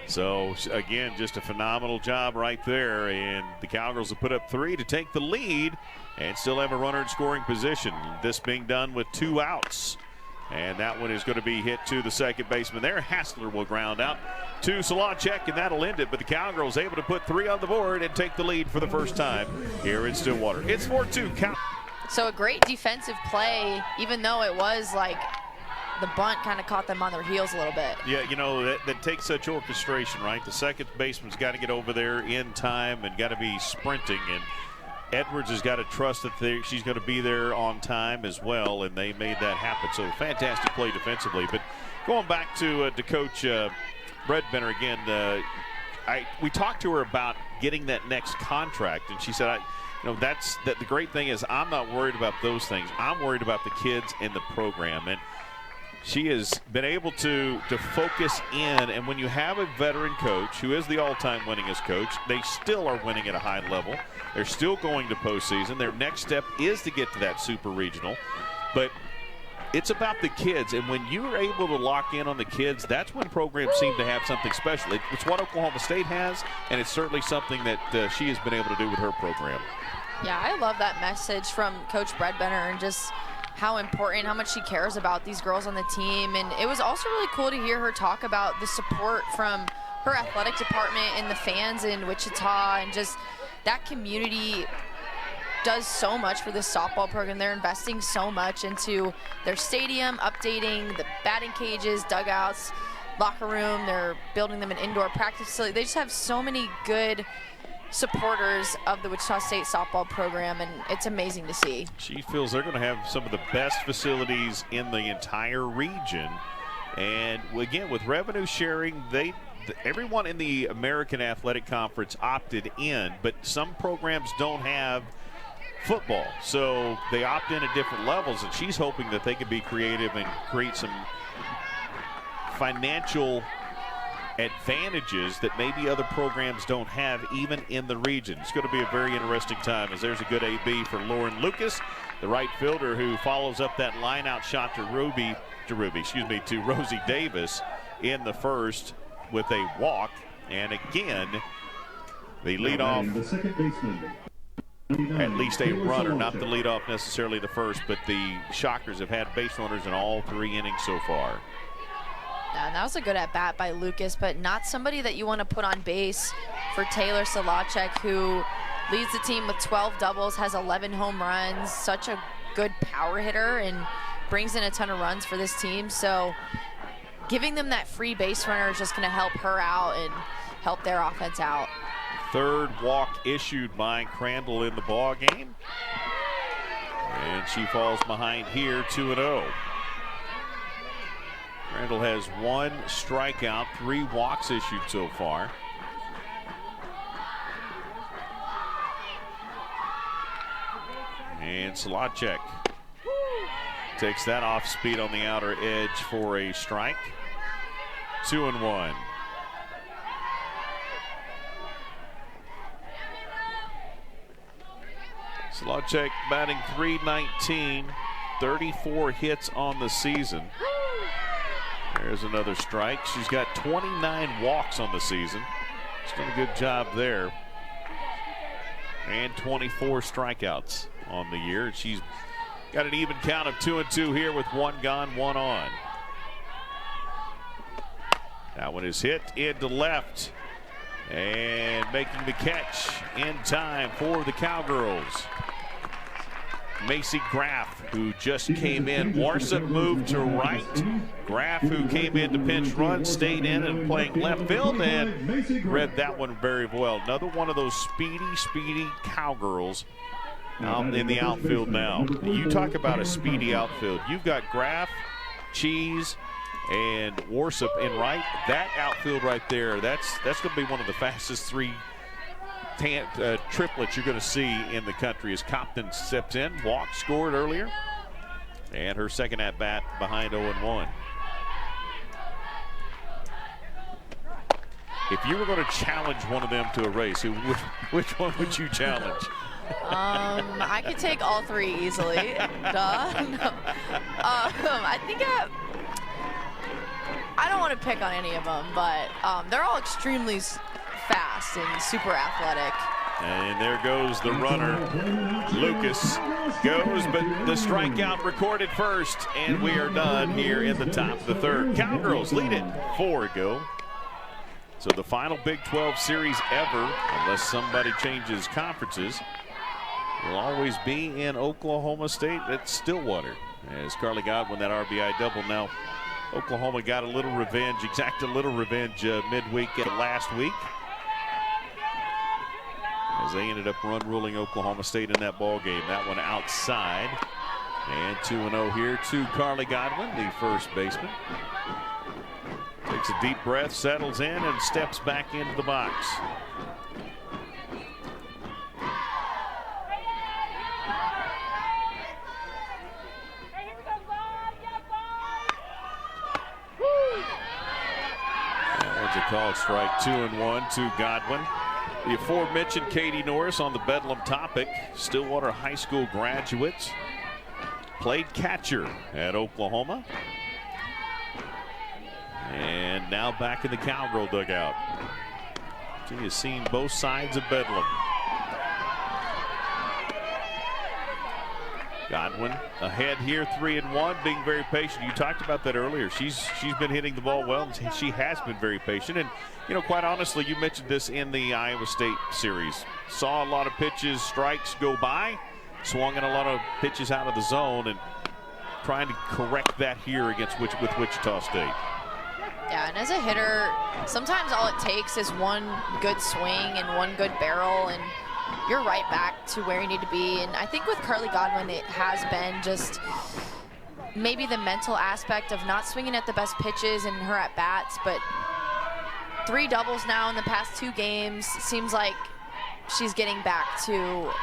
So again, just a phenomenal job right there, and the Cowgirls have put up 3 to take the lead and still have a runner in scoring position. This being done with 2 outs. And that one is going to be hit to the second baseman there. Hassler will ground out to Solacek, and that'll end it. But the Cowgirls able to put 3 on the board and take the lead for the first time here in Stillwater. It's 4-2. So a great defensive play, even though it was like the bunt kind of caught them on their heels a little bit. Yeah, you know, that takes such orchestration, right? The second baseman's got to get over there in time and got to be sprinting, and Edwards has got to trust that she's going to be there on time as well, and they made that happen. So fantastic play defensively. But going back to Coach Bredbender again, we talked to her about getting that next contract, and she said, the great thing is I'm not worried about those things. I'm worried about the kids in the program. And she has been able to focus in, and when you have a veteran coach who is the all-time winningest coach, they still are winning at a high level. They're still going to postseason. Their next step is to get to that super regional, but it's about the kids, and when you're able to lock in on the kids, that's when programs seem to have something special. It's what Oklahoma State has, and it's certainly something that she has been able to do with her program. Yeah, I love that message from Coach Bredbender, and just how important, how much she cares about these girls on the team. And it was also really cool to hear her talk about the support from her athletic department and the fans in Wichita, and just that community does so much for this softball program. They're investing so much into their stadium, updating the batting cages, dugouts, locker room. They're building them an indoor practice facility. They just have so many good supporters of the Wichita State softball program, and it's amazing to see. She feels they're going to have some of the best facilities in the entire region, and again, with revenue sharing, everyone in the American Athletic Conference opted in, but some programs don't have football, so they opt in at different levels, and she's hoping that they can be creative and create some financial advantages that maybe other programs don't have even in the region. It's going to be a very interesting time, as there's a good AB for Lauren Lucas, the right fielder, who follows up that line-out shot to Rosie Davis in the first with a walk. And again, the leadoff, the second baseman, at least a runner, not the leadoff necessarily the first, but the Shockers have had base runners in all 3 innings so far. And that was a good at-bat by Lucas, but not somebody that you want to put on base for Taylor Solacek, who leads the team with 12 doubles, has 11 home runs, such a good power hitter, and brings in a ton of runs for this team. So giving them that free base runner is just going to help her out and help their offense out. Third walk issued by Crandall in the ball game, and she falls behind here 2-0. Crandall has 1 strikeout, 3 walks issued so far. And Solacek takes that off speed on the outer edge for a strike. 2-1. Solacek batting .319, 34 hits on the season. There's another strike. She's got 29 walks on the season. She's done a good job there. And 24 strikeouts on the year. She's got an even count of 2-2 here with 1 gone, 1 on. That one is hit into left. And making the catch in time for the Cowgirls, Macy Graff, who just came in. Warsup moved to right. Graff, who came in to pinch run, stayed in and playing left field and read that one very well. Another one of those speedy Cowgirls out in the outfield now. You talk about a speedy outfield. You've got Graff, Cheese, and Warsup in right. That outfield right there, that's going to be one of the fastest three triplets you're going to see in the country as Compton steps in. Walk scored earlier, and her second at bat behind 0-1. If you were going to challenge one of them to a race, which one would you challenge? I could take all three easily. Duh. No. I think I don't want to pick on any of them, but they're all extremely fast and super athletic. And there goes the runner. Lucas goes, but the strikeout recorded first, and we are done here in the top of the third. Cowgirls lead it 4-0. So the final Big 12 series ever, unless somebody changes conferences, will always be in Oklahoma State at Stillwater. As Carly Godwin, that RBI double. Now, Oklahoma got a little revenge, exacted a little revenge midweek last week, as they ended up run-ruling Oklahoma State in that ball game. That one outside. And 2-0 here to Carly Godwin, the first baseman. Takes a deep breath, settles in, and steps back into the box. That one's a called strike. 2-1 to Godwin. The aforementioned Katie Norris on the Bedlam topic. Stillwater High School graduate. Played catcher at Oklahoma. And now back in the Cowgirl dugout. She has seen both sides of Bedlam. Godwin ahead here, 3-1, being very patient. You talked about that earlier. She's been hitting the ball well. She has been very patient. And, you know, quite honestly, you mentioned this in the Iowa State series. Saw a lot of pitches, strikes go by, swung in a lot of pitches out of the zone, and trying to correct that here with Wichita State. Yeah, and as a hitter, sometimes all it takes is one good swing and one good barrel, and you're right back to where you need to be. And I think with Carly Godwin, it has been just maybe the mental aspect of not swinging at the best pitches in her at-bats, but 3 doubles now in the past 2 games. Seems like she's getting back to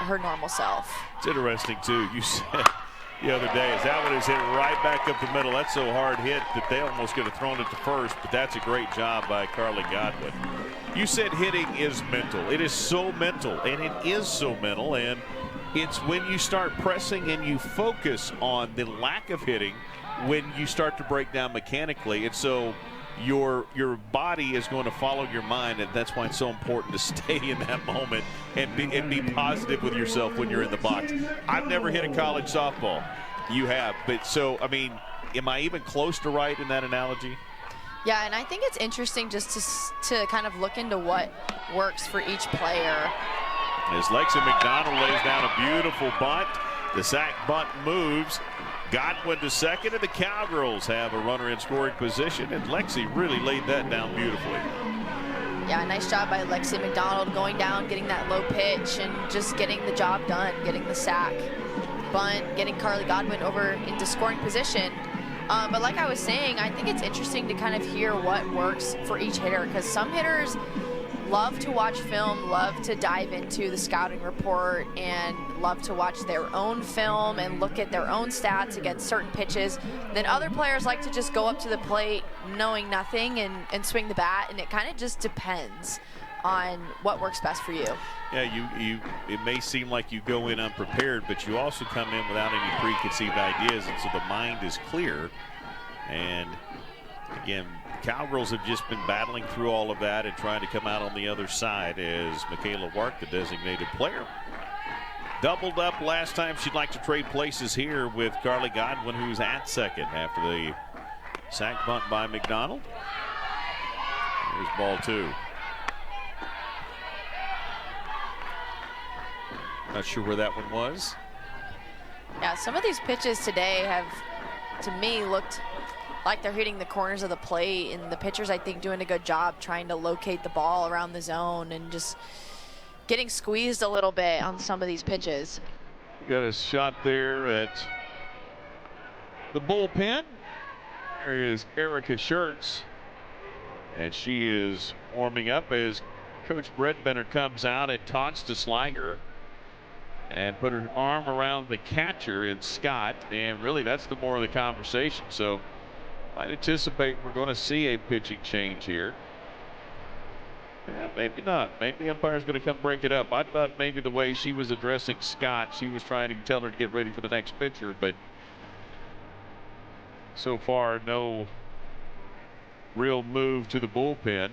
her normal self. It's interesting, too. You said the other day, as that one is hit right back up the middle. That's so hard hit that they almost could have thrown it to first, but that's a great job by Carly Godwin. You said hitting is mental. It is so mental, and it is so mental, and it's when you start pressing and you focus on the lack of hitting when you start to break down mechanically. And so your body is going to follow your mind, and that's why it's so important to stay in that moment and be positive with yourself when you're in the box. I've never hit a college softball. You have, but so, I mean, am I even close to right in that analogy? Yeah, and I think it's interesting just to kind of look into what works for each player. As Lexi McDonald lays down a beautiful bunt, the sack bunt moves. Godwin to second, and the Cowgirls have a runner in scoring position, and Lexi really laid that down beautifully. Yeah, nice job by Lexi McDonald going down, getting that low pitch, and just getting the job done, getting the sack, bunt, getting Carly Godwin over into scoring position. But like I was saying, I think it's interesting to kind of hear what works for each hitter, because some hitters love to watch film, love to dive into the scouting report, and love to watch their own film and look at their own stats against certain pitches. Then other players like to just go up to the plate knowing nothing and swing the bat, and it kind of just depends on what works best for you. Yeah, it may seem like you go in unprepared, but you also come in without any preconceived ideas, and so the mind is clear. And again, Cowgirls have just been battling through all of that and trying to come out on the other side as Michaela Wark, the designated player, doubled up last time. She'd like to trade places here with Carly Godwin, who's at second after the sack bunt by McDonald. Here's ball 2. Not sure where that one was. Yeah, some of these pitches today have, to me, looked like they're hitting the corners of the plate, and the pitchers, I think, doing a good job trying to locate the ball around the zone and just getting squeezed a little bit on some of these pitches. Got a shot there at the bullpen. There is Erica Schertz, and she is warming up as Coach Brett Benner comes out and taunts to Sliger and put her arm around the catcher in Scott, and really that's the more of the conversation. So I anticipate we're going to see a pitching change here. Yeah, maybe not. Maybe the umpire's going to come break it up. I thought maybe the way she was addressing Scott, she was trying to tell her to get ready for the next pitcher, but so far no real move to the bullpen.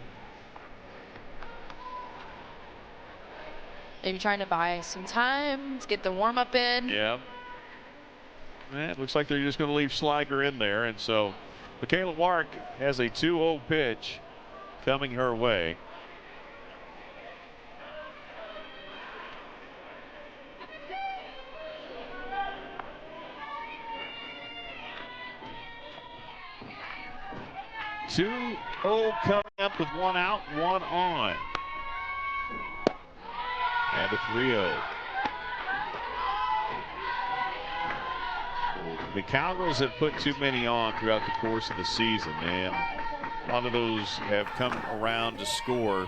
Maybe trying to buy some time to get the warm-up in. Yeah. It looks like they're just going to leave Sliger in there, and so Michaela Wark has a 2-0 pitch coming her way. Two coming up with one out, one on. And a 3-0. The Cowgirls have put too many on throughout the course of the season, and a lot of those have come around to score.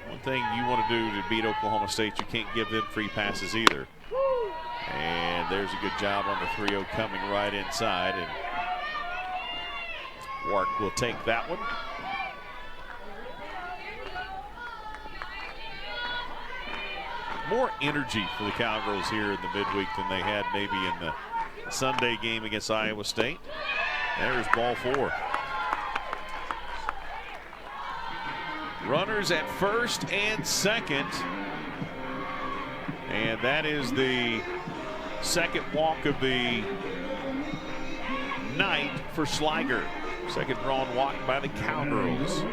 One thing you want to do to beat Oklahoma State, you can't give them free passes either. And there's a good job on the 3-0 coming right inside, and Wark will take that one. More energy for the Cowgirls here in the midweek than they had maybe in the Sunday game against Iowa State. There's ball 4. Runners at first and second. And that is the second walk of the night for Sliger. Second drawn walk by the Cowgirls.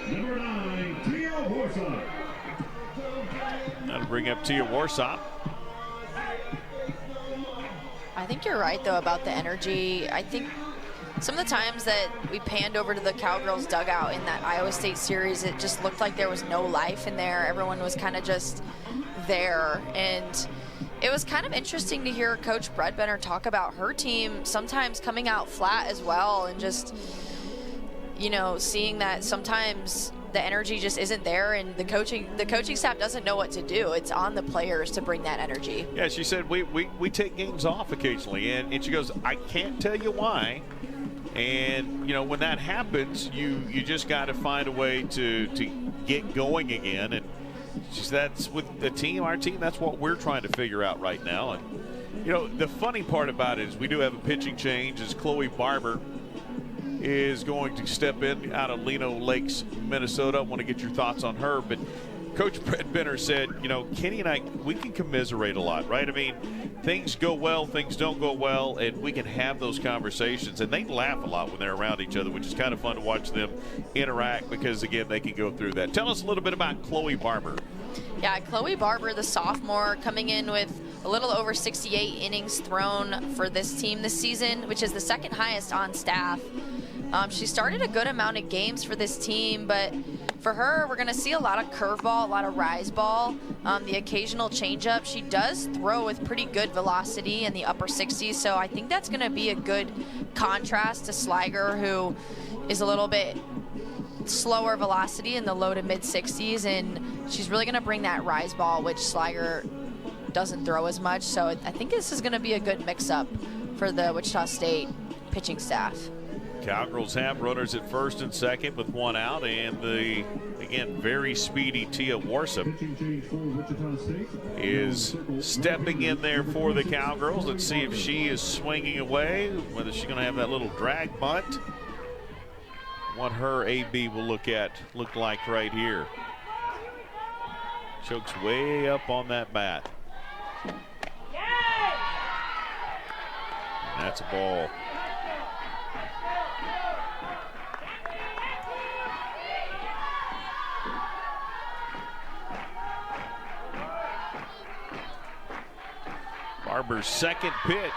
Number 9, Tia Warsop. That'll bring up Tia Warsop. I think you're right, though, about the energy. I think some of the times that we panned over to the Cowgirls dugout in that Iowa State series, it just looked like there was no life in there. Everyone was kind of just there. And it was kind of interesting to hear Coach Brett Benner talk about her team sometimes coming out flat as well, and just, you know, seeing that sometimes the energy just isn't there, and the coaching staff doesn't know what to do. It's on the players to bring that energy. Yeah, she said we take games off occasionally, and she goes, I can't tell you why. And you know, when that happens, you just got to find a way to get going again. And she said, that's with the team, our team, that's what we're trying to figure out right now. And you know, the funny part about it is we do have a pitching change as Chloe Barber is going to step in out of Lino Lakes, Minnesota. I want to get your thoughts on her, but Coach Brett Benner said, you know, Kenny and I, we can commiserate a lot, right? I mean, things go well, things don't go well, and we can have those conversations, and they laugh a lot when they're around each other, which is kind of fun to watch them interact because, again, they can go through that. Tell us a little bit about Chloe Barber. Yeah, Chloe Barber, the sophomore, coming in with a little over 68 innings thrown for this team this season, which is the second highest on staff. She started a good amount of games for this team, but for her, we're going to see a lot of curveball, a lot of rise ball, the occasional changeup. She does throw with pretty good velocity in the upper 60s, so I think that's going to be a good contrast to Sliger, who is a little bit slower velocity in the low to mid 60s, and she's really going to bring that rise ball, which Sliger doesn't throw as much. So I think this is going to be a good mix-up for the Wichita State pitching staff. Cowgirls have runners at first and second with one out, and the, again, very speedy Tia Warsop is stepping in there for the Cowgirls. Let's see if she is swinging away, whether she's going to have that little drag bunt. What her AB will look like right here. Chokes way up on that bat. That's a ball. Barber's second pitch.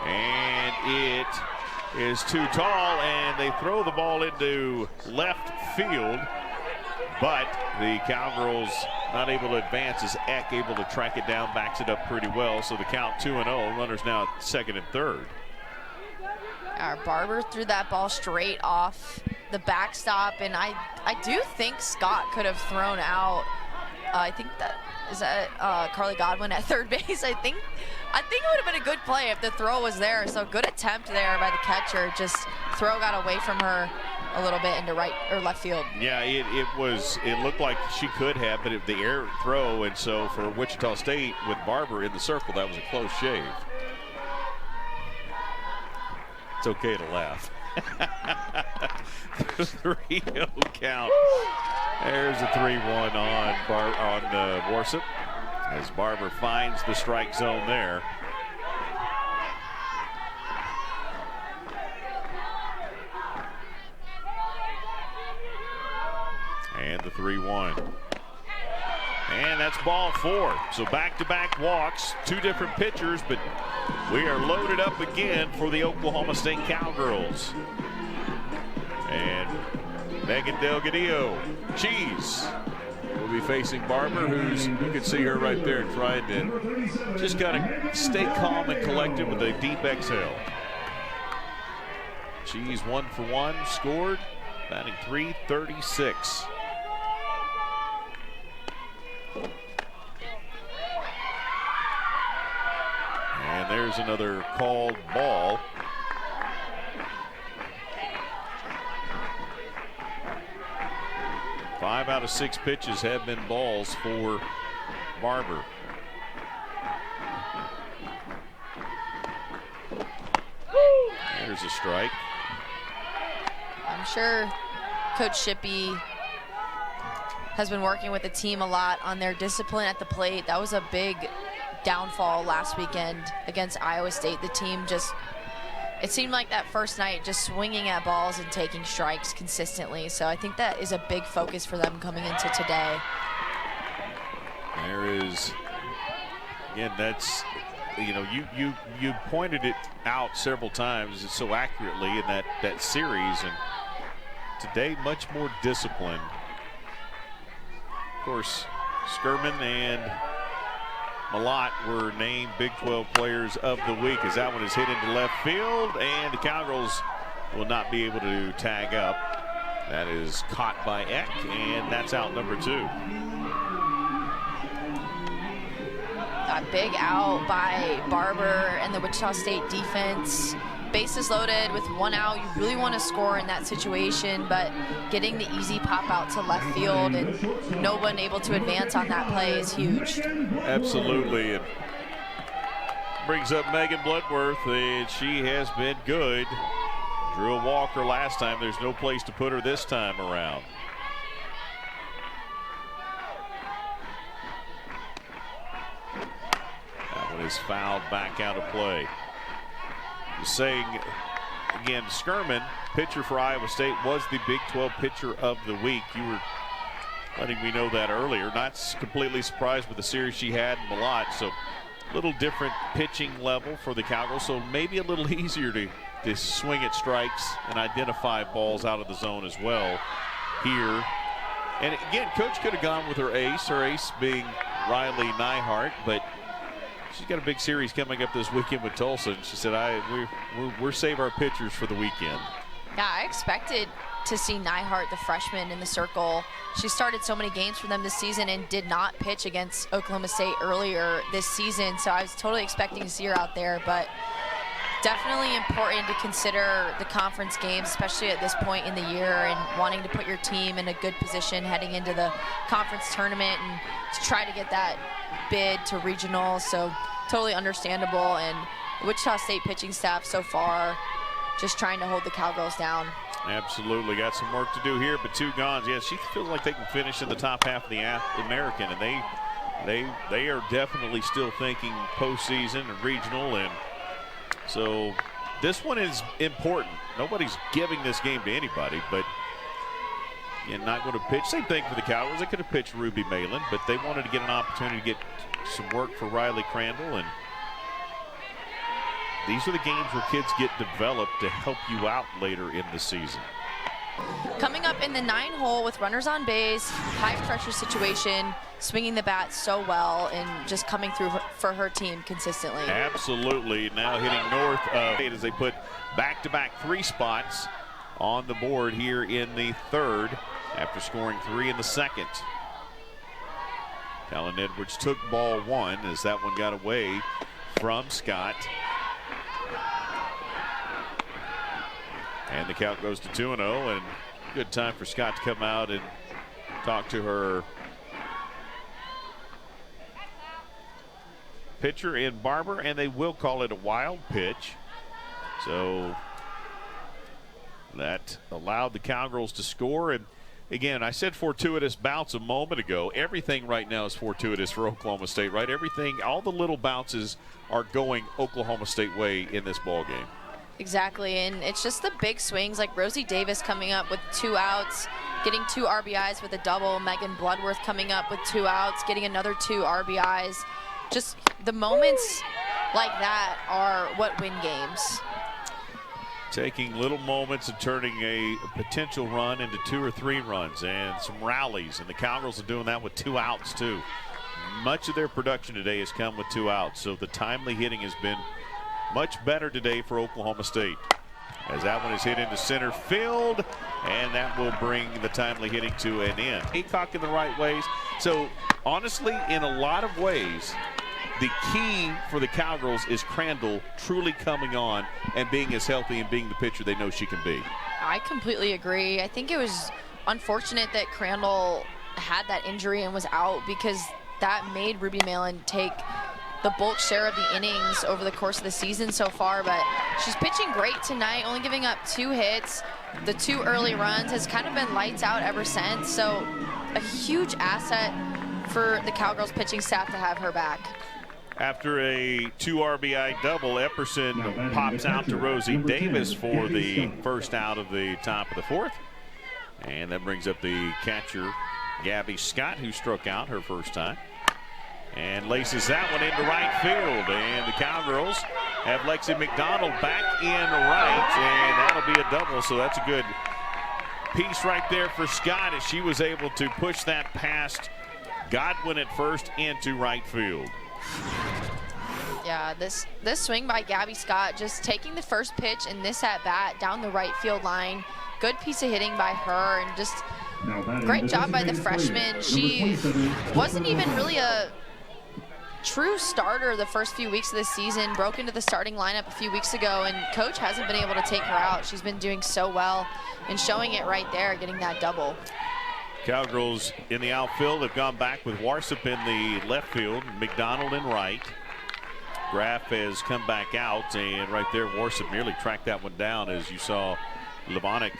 And it is too tall, and they throw the ball into left field. But the Cowgirls not able to advance as Eck able to track it down, backs it up pretty well. So the count 2-0. Runners now at second and third. Our Barber threw that ball straight off the backstop, and I do think Scott could have thrown out. I think that is that Carly Godwin at third base. I think it would have been a good play if the throw was there. So good attempt there by the catcher. Just throw got away from her a little bit into right or left field. Yeah, it looked like she could have, but the air throw, and so for Wichita State with Barber in the circle, that was a close shave. It's okay to laugh. 3-0 count. There's a 3-1 on Worcester as Barber finds the strike zone there. And the 3-1. And that's ball 4. So back-to-back walks, 2 different pitchers, but we are loaded up again for the Oklahoma State Cowgirls. And Megan Delgadillo, Cheese, will be facing Barber, who's, you can see her right there trying to just kind of stay calm and collected with a deep exhale. Cheese 1 for 1, scored, batting .336. And there's another called ball. Five out of 6 pitches have been balls for Barber. There's a strike. I'm sure Coach Shippey has been working with the team a lot on their discipline at the plate. That was a big downfall last weekend against Iowa State. The team just, it seemed like that first night just swinging at balls and taking strikes consistently. So I think that is a big focus for them coming into today. There is, again, that's, you know, you pointed it out several times so accurately in that series, and today much more disciplined. Of course, Skirman and Malott were named Big 12 Players of the Week as that one is hit into left field, and the Cowgirls will not be able to tag up. That is caught by Eck, and that's out number 2. A big out by Barber and the Wichita State defense. Bases loaded with 1 out. You really want to score in that situation, but getting the easy pop out to left field and no one able to advance on that play is huge. Absolutely. And brings up Megan Bloodworth, and she has been good. Drew a walker last time. There's no place to put her this time around. That one is fouled back out of play. Saying again, Skirman, pitcher for Iowa State, was the Big 12 pitcher of the week. You were letting me know that earlier. Not completely surprised with the series she had in Malott. So a little different pitching level for the Cowgirls. So maybe a little easier to swing at strikes and identify balls out of the zone as well here. And again, Coach could have gone with her ace being Riley Nyhart, but she's got a big series coming up this weekend with Tulsa, and she said, we're save our pitchers for the weekend. Yeah, I expected to see Nyhart, the freshman, in the circle. She started so many games for them this season and did not pitch against Oklahoma State earlier this season, so I was totally expecting to see her out there, but definitely important to consider the conference games, especially at this point in the year, and wanting to put your team in a good position heading into the conference tournament and to try to get that bid to regional. So totally understandable, and the Wichita State pitching staff so far just trying to hold the Cowgirls down. Absolutely, got some work to do here, but 2 gone. Yeah, she feels like they can finish in the top half of the American, and they are definitely still thinking postseason and regional, and so this one is important. Nobody's giving this game to anybody, but And not going to pitch. Same thing for the Cowgirls. They could have pitched Ruby Malin, but they wanted to get an opportunity to get some work for Riley Crandall. And these are the games where kids get developed to help you out later in the season. Coming up in the 9-hole with runners on base, high pressure situation, swinging the bat so well and just coming through for her team consistently. Absolutely. Now hitting north of 8 as they put back-to-back 3 spots on the board here in the 3rd after scoring 3 in the 2nd. Talon Edwards took ball 1 as that one got away from Scott. And the count goes to 2-0, and good time for Scott to come out and talk to her pitcher in Barber, and they will call it a wild pitch. So that allowed the Cowgirls to score. And again, I said fortuitous bounce a moment ago. Everything right now is fortuitous for Oklahoma State, right? Everything, all the little bounces are going Oklahoma State way in this ball game. Exactly, and it's just the big swings like Rosie Davis coming up with 2 outs, getting 2 RBIs with a double. Megan Bloodworth coming up with 2 outs, getting another 2 RBIs. Just the moments like that are what win games. Taking little moments and turning a potential run into 2 or 3 runs and some rallies, and the Cowgirls are doing that with 2 outs too. Much of their production today has come with 2 outs, so the timely hitting has been much better today for Oklahoma State. As that one is hit into center field, and that will bring the timely hitting to an end. Aycock in the right ways. So honestly, in a lot of ways, the key for the Cowgirls is Crandall truly coming on and being as healthy and being the pitcher they know she can be. I completely agree. I think it was unfortunate that Crandall had that injury and was out, because that made Ruby Malin take the bulk share of the innings over the course of the season so far. But she's pitching great tonight, only giving up 2 hits. The 2 early runs has kind of been lights out ever since. So a huge asset for the Cowgirls pitching staff to have her back. After a 2 RBI double, Epperson pops out to Rosie Davis for the first out of the top of the 4th. And that brings up the catcher, Gabby Scott, who struck out her first time. And laces that one into right field. And the Cowgirls have Lexi McDonald back in right, and that'll be a double. So that's a good piece right there for Scott, as she was able to push that past Godwin at first into right field. Yeah, this swing by Gabby Scott, just taking the first pitch in this at-bat down the right field line. Good piece of hitting by her, and just great job by the freshman. She wasn't even really a true starter the first few weeks of the season, broke into the starting lineup a few weeks ago, and coach hasn't been able to take her out. She's been doing so well and showing it right there, getting that double. Cowgirls in the outfield have gone back with Warsop in the left field, McDonald in right. Graff has come back out, and right there Warsop nearly tracked that one down, as you saw Levonic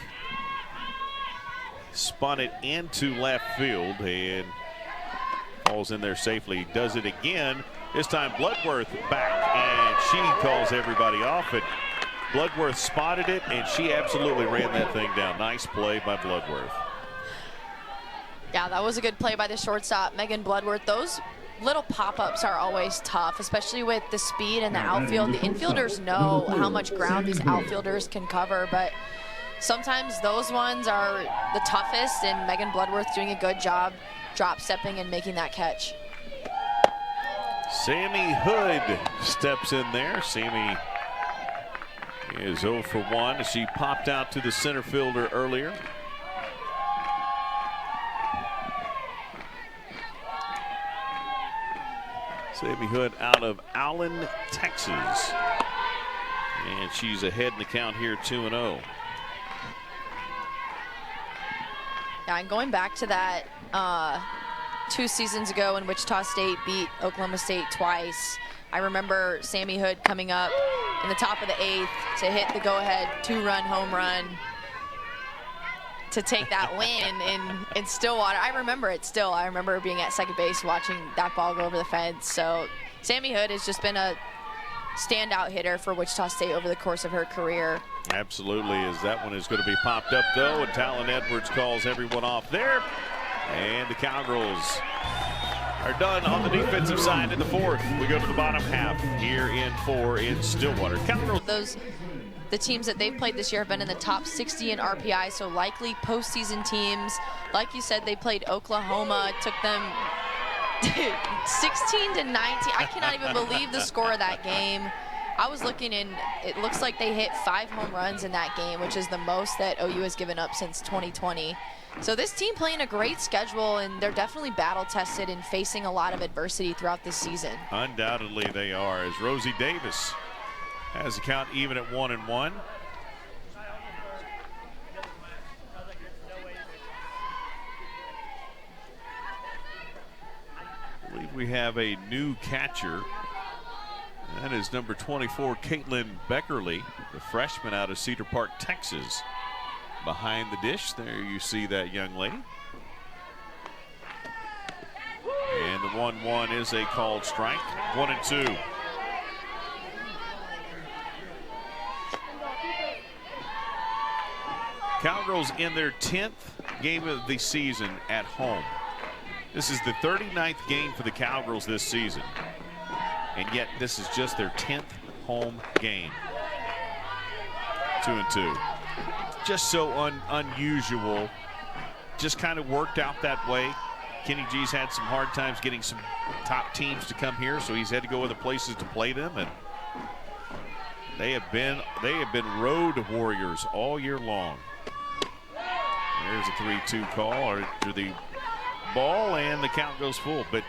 spun it into left field and falls in there safely. Does it again. This time Bloodworth back, and she calls everybody off it. Bloodworth spotted it, and she absolutely ran that thing down. Nice play by Bloodworth. Yeah, that was a good play by the shortstop, Megan Bloodworth. Those little pop-ups are always tough, especially with the speed in the outfield. The infielders know how much ground these outfielders can cover, but sometimes those ones are the toughest, and Megan Bloodworth doing a good job drop stepping and making that catch. Sammy Hood steps in there. Sammy is 0 for 1. She popped out to the center fielder earlier. Sammy Hood out of Allen, Texas. And she's ahead in the count here, 2-0. Yeah, and going back to that 2 seasons ago when Wichita State beat Oklahoma State twice, I remember Sammy Hood coming up in the top of the 8th to hit the go-ahead 2-run home run to take that win in Stillwater. I remember it still. I remember being at second base watching that ball go over the fence. So Sammy Hood has just been a standout hitter for Wichita State over the course of her career. Absolutely, as that one is going to be popped up though, and Talon Edwards calls everyone off there. And the Cowgirls are done on the defensive side in the fourth. We go to the bottom half here in 4 in Stillwater. Cowgirls. The teams that they've played this year have been in the top 60 in RPI, so likely postseason teams. Like you said, they played Oklahoma, took them 16 to 19. I cannot even believe the score of that game. I was looking, and it looks like they hit 5 home runs in that game, which is the most that OU has given up since 2020. So this team playing a great schedule, and they're definitely battle-tested and facing a lot of adversity throughout this season. Undoubtedly they are, as Rosie Davis has the count even at 1-1. I believe we have a new catcher. That is number 24, Caitlin Beckerly, the freshman out of Cedar Park, Texas. Behind the dish, there you see that young lady. And the 1-1 is a called strike. 1-2. Cowgirls in their 10th game of the season at home. This is the 39th game for the Cowgirls this season. And yet this is just their 10th home game. 2-2. Just so unusual. Just kind of worked out that way. Kenny G's had some hard times getting some top teams to come here, so he's had to go other places to play them, and they have been road warriors all year long. There's a 3-2 call after the ball, and the count goes full. But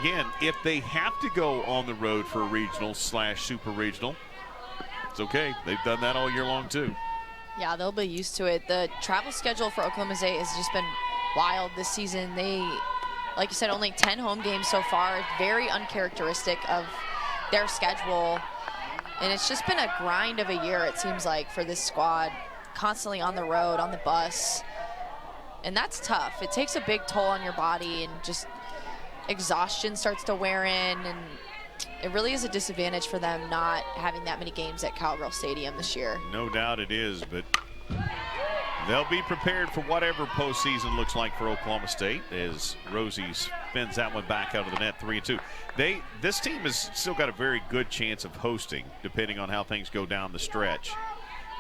again, if they have to go on the road for a regional / super regional, it's okay. They've done that all year long too. Yeah, they'll be used to it. The travel schedule for Oklahoma State has just been wild this season. They, like you said, only 10 home games so far. Very uncharacteristic of their schedule. And it's just been a grind of a year, it seems like, for this squad. Constantly on the road, on the bus. And that's tough. It takes a big toll on your body, and just exhaustion starts to wear in. And it really is a disadvantage for them not having that many games at Cowgirl Stadium this year. No doubt it is, but they'll be prepared for whatever postseason looks like for Oklahoma State, as Rosie spins that one back out of the net. 3-2. This team has still got a very good chance of hosting, depending on how things go down the stretch,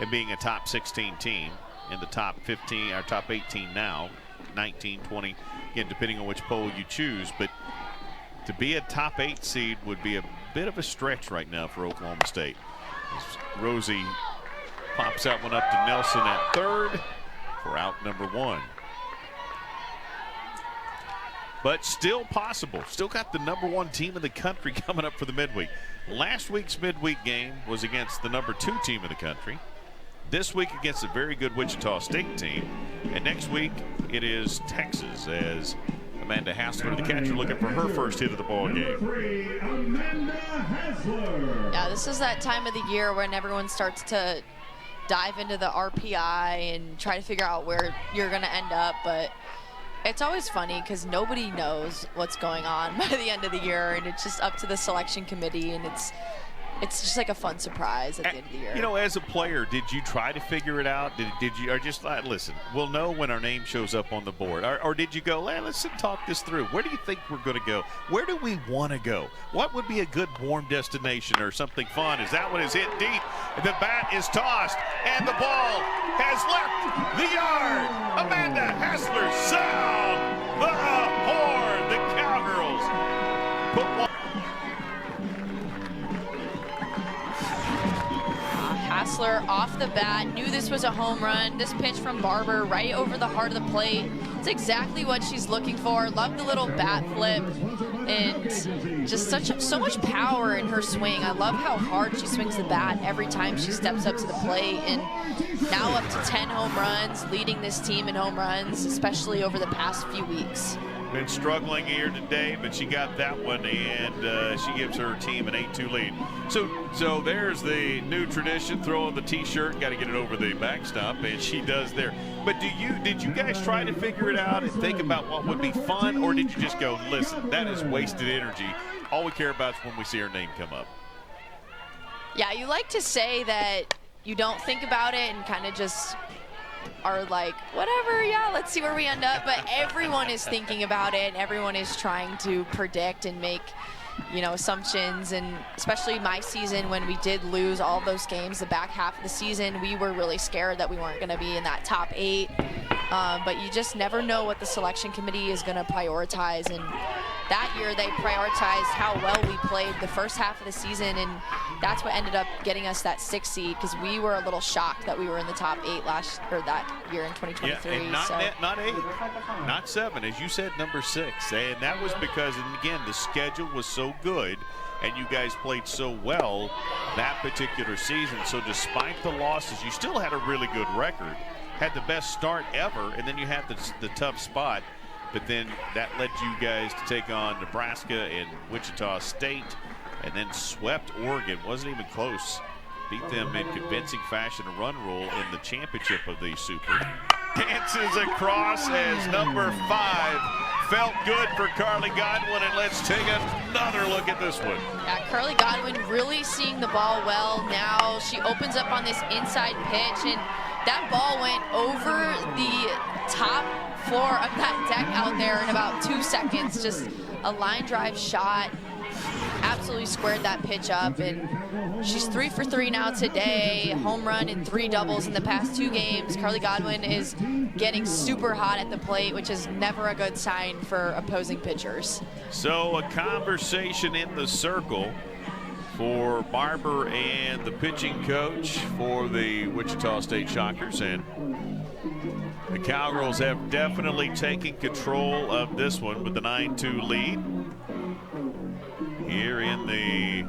and being a top 16 team in the top 15 or top 18 now, 19, 20, again, depending on which poll you choose. But to be a top 8 seed would be a bit of a stretch right now for Oklahoma State. As Rosie pops that one up to Nelson at third for out number 1. But still possible. Still got the number 1 team in the country coming up for the midweek. Last week's midweek game was against the number 2 team in the country. This week against a very good Wichita State team. And next week it is Texas, as Amanda Hassler, the catcher, looking for her first hit of the ball game. Yeah, this is that time of the year when everyone starts to dive into the RPI and try to figure out where you're going to end up. But it's always funny because nobody knows what's going on by the end of the year, and it's just up to the selection committee, and it's just like a fun surprise at the end of the year. You know, as a player, did you try to figure it out? Did you, or just listen, we'll know when our name shows up on the board? Or did you go, let's talk this through. Where do you think we're going to go? Where do we want to go? What would be a good warm destination or something fun? As that one is hit deep, the bat is tossed, and the ball has left the yard. Amanda Hassler sound the horn. The Cowgirls put one. Hassler off the bat, knew this was a home run. This pitch from Barber right over the heart of the plate. It's exactly what she's looking for. Love the little bat flip, and just so much power in her swing. I love how hard she swings the bat every time she steps up to the plate, and now up to 10 home runs, leading this team in home runs, especially over the past few weeks. Been struggling here today, but she got that one, and she gives her team an 8-2 lead. So there's the new tradition, throwing the T-shirt, got to get it over the backstop, and she does there. But did you guys try to figure it out and think about what would be fun, or did you just go, listen, that is wasted energy. All we care about is when we see her name come up? Yeah, you like to say that you don't think about it and kind of just are like, whatever, yeah, let's see where we end up. But everyone is thinking about it, and everyone is trying to predict and make, assumptions. And especially my season, when we did lose all those games, the back half of the season, we were really scared that we weren't going to be in that top 8. But you just never know what the selection committee is going to prioritize. And that year they prioritized how well we played the first half of the season, and that's what ended up getting us that 6th seed, because we were a little shocked that we were in the top 8 that year in 2023. Yeah, and not 8, not 7, as you said, number 6. And that was because, and again, the schedule was so good and you guys played so well that particular season. So despite the losses, you still had a really good record, had the best start ever, and then you had the tough spot. But then that led you guys to take on Nebraska and Wichita State, and then swept Oregon. Wasn't even close. Beat them in convincing fashion, a run rule in the championship of the Super. Dances across as number 5. Felt good for Carly Godwin, and let's take another look at this one. Yeah, Carly Godwin really seeing the ball well now. She opens up on this inside pitch, and that ball went over the top floor of that deck out there in about 2 seconds. Just a line drive shot. Absolutely squared that pitch up, and she's 3 for 3 now today. Home run and 3 doubles in the past 2 games. Carly Godwin is getting super hot at the plate, which is never a good sign for opposing pitchers. So a conversation in the circle for Barber and the pitching coach for the Wichita State Shockers, and the Cowgirls have definitely taken control of this one with the 9-2 lead here in the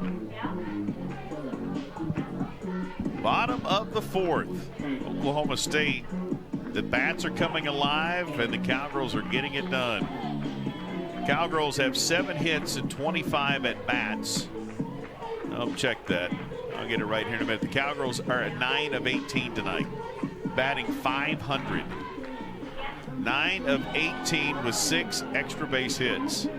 bottom of the 4th. Oklahoma State, the bats are coming alive, and the Cowgirls are getting it done. Cowgirls have 7 hits and 25 at bats. I'll check that. I'll get it right here in a minute. The Cowgirls are at 9 of 18 tonight, batting .500. 9 of 18 with 6 extra base hits.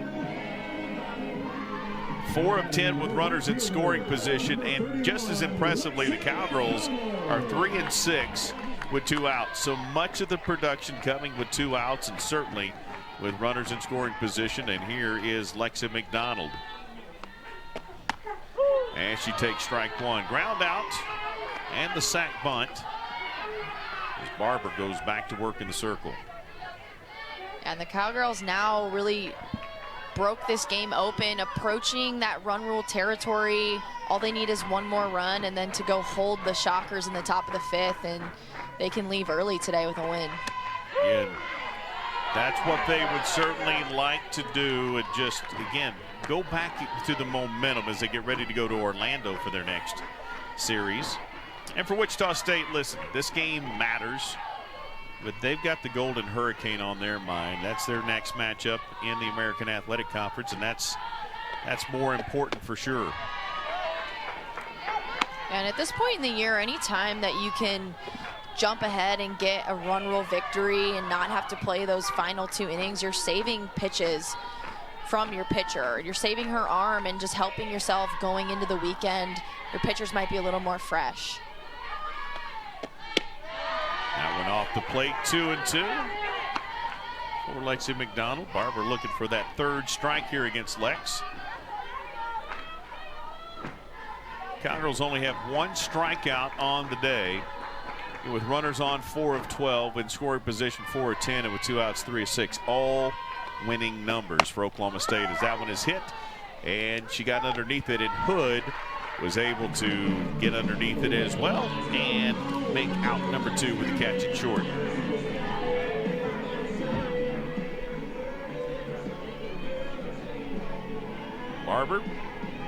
4 of 10 with runners in scoring position, and just as impressively, the Cowgirls are 3 and 6 with 2 outs. So much of the production coming with 2 outs, and certainly with runners in scoring position. And here is Lexi McDonald. And she takes strike 1. Ground out and the sack bunt as Barber goes back to work in the circle. And the Cowgirls now really broke this game open, approaching that run rule territory. All they need is 1 more run and then to go hold the Shockers in the top of the 5th, and they can leave early today with a win. Yeah, that's what they would certainly like to do, and just, again, go back to the momentum as they get ready to go to Orlando for their next series. And for Wichita State, listen, this game matters, but they've got the Golden Hurricane on their mind. That's their next matchup in the American Athletic Conference, and that's more important for sure. And at this point in the year, any time that you can jump ahead and get a run rule victory and not have to play those final 2 innings, you're saving pitches from your pitcher. You're saving her arm and just helping yourself going into the weekend. Your pitchers might be a little more fresh. That one off the plate, 2-2 for Lexi McDonald. Barber looking for that 3rd strike here against Lex. Cowgirls only have 1 strikeout on the day, with runners on 4 of 12, in scoring position 4 of 10, and with 2 outs 3 of 6. All winning numbers for Oklahoma State as that one is hit, and she got underneath it, and Hood was able to get underneath it as well and make out number 2 with the catch at short. Barber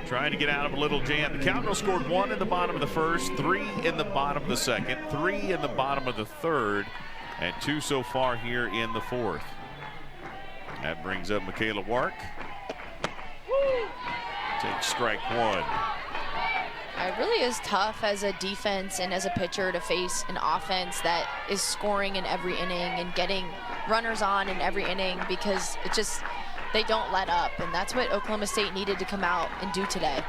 trying to get out of a little jam. The Cowgirls scored 1 in the bottom of the 1st, 3 in the bottom of the 2nd, 3 in the bottom of the 3rd, and 2 so far here in the 4th. That brings up Michaela Wark. Takes strike 1. It really is tough as a defense and as a pitcher to face an offense that is scoring in every inning and getting runners on in every inning, because it just, they don't let up, and that's what Oklahoma State needed to come out and do today.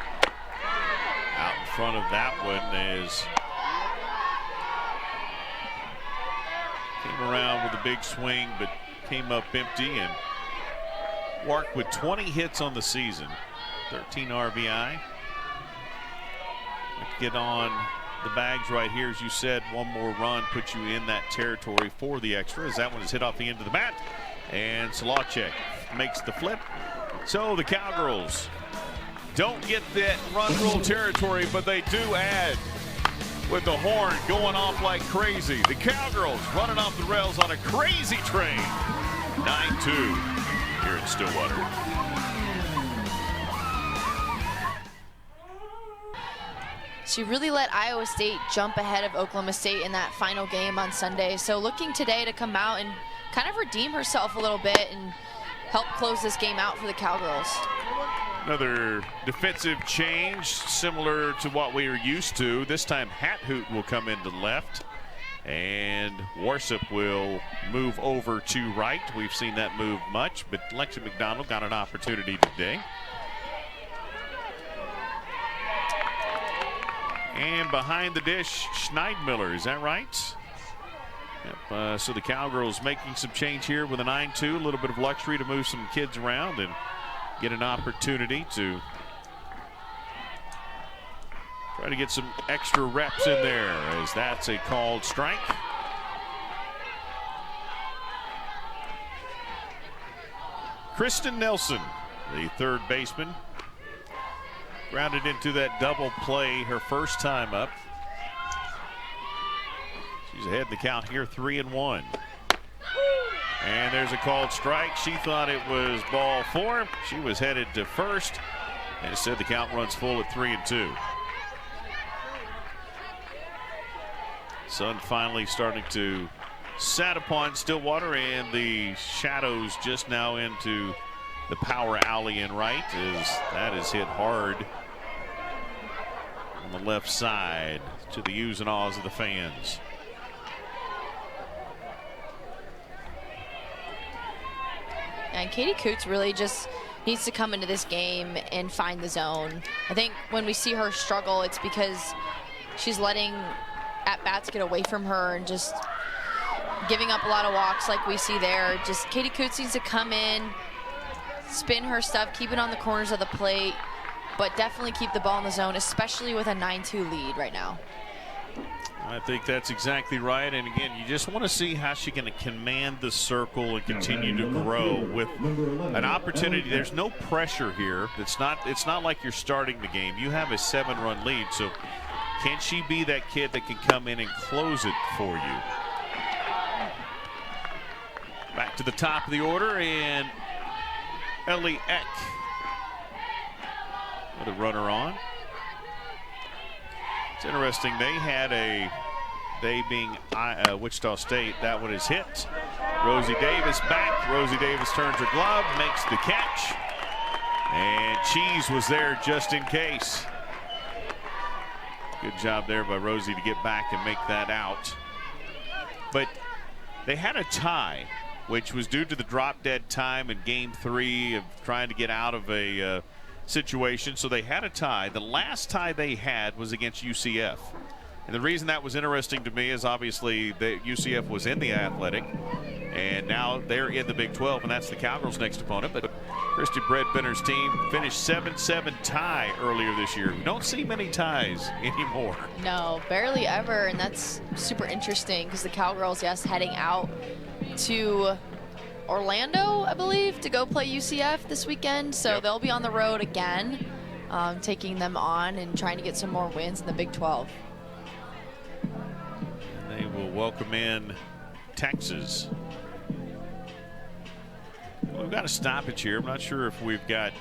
Out in front of that one as came around with a big swing, but came up empty. And Wark with 20 hits on the season, 13 RBI. Get on the bags right here, as you said. One more run puts you in that territory for the extra, as that one is hit off the end of the bat. And Solacek makes the flip. So the Cowgirls don't get that run rule territory, but they do add with the horn going off like crazy. The Cowgirls running off the rails on a crazy train. 9-2 here in Stillwater. She really let Iowa State jump ahead of Oklahoma State in that final game on Sunday. So looking today to come out and kind of redeem herself a little bit and help close this game out for the Cowgirls. Another defensive change similar to what we are used to. This time Hathoot will come into left and Warsup will move over to right. We've seen that move much, but Lexi McDonald got an opportunity today. And behind the dish, Schneidmiller, is that right? Yep, so the Cowgirls making some change here with a 9-2, a little bit of luxury to move some kids around and get an opportunity to try to get some extra reps in there, as that's a called strike. Kristen Nelson, the third baseman, grounded into that double play her first time up. She's ahead in the count here, 3-1. And there's a called strike. She thought it was ball four. She was headed to first, and instead the count runs full at 3-2. Sun finally starting to set upon Stillwater, and the shadows just now into the power alley in right, as that is hit hard on the left side to the oohs and ahs of the fans. And Katie Coots really just needs to come into this game and find the zone. I think when we see her struggle, it's because she's letting at-bats get away from her and just giving up a lot of walks like we see there. Just Katie Coots needs to come in, spin her stuff, keep it on the corners of the plate, but definitely keep the ball in the zone, especially with a 9-2 lead right now. I think that's exactly right. And again, you just want to see how she can command the circle and continue to grow with an opportunity. There's no pressure here. It's not like you're starting the game. You have a 7-run lead. So can she be that kid that can come in and close it for you? Back to the top of the order, and Ellie Eck with a runner on. It's interesting, they being Wichita State, that one is hit. Rosie Davis back. Rosie Davis turns her glove, makes the catch. And Cheese was there just in case. Good job there by Rosie to get back and make that out. But they had a tie, which was due to the drop dead time in game 3 of trying to get out of a situation. So they had a tie. The last tie they had was against UCF. And the reason that was interesting to me is obviously that UCF was in the Athletic, and now they're in the Big 12, and that's the Cowgirls' next opponent. But Christy Bredbenner's team finished 7-7 tie earlier this year. We don't see many ties anymore. No, barely ever, and that's super interesting because the Cowgirls, yes, heading out to Orlando, I believe, to go play UCF this weekend. So Yep. They'll be on the road again, taking them on and trying to get some more wins in the Big 12. They will welcome in Texas. We've got a stoppage here. I'm not sure if we've got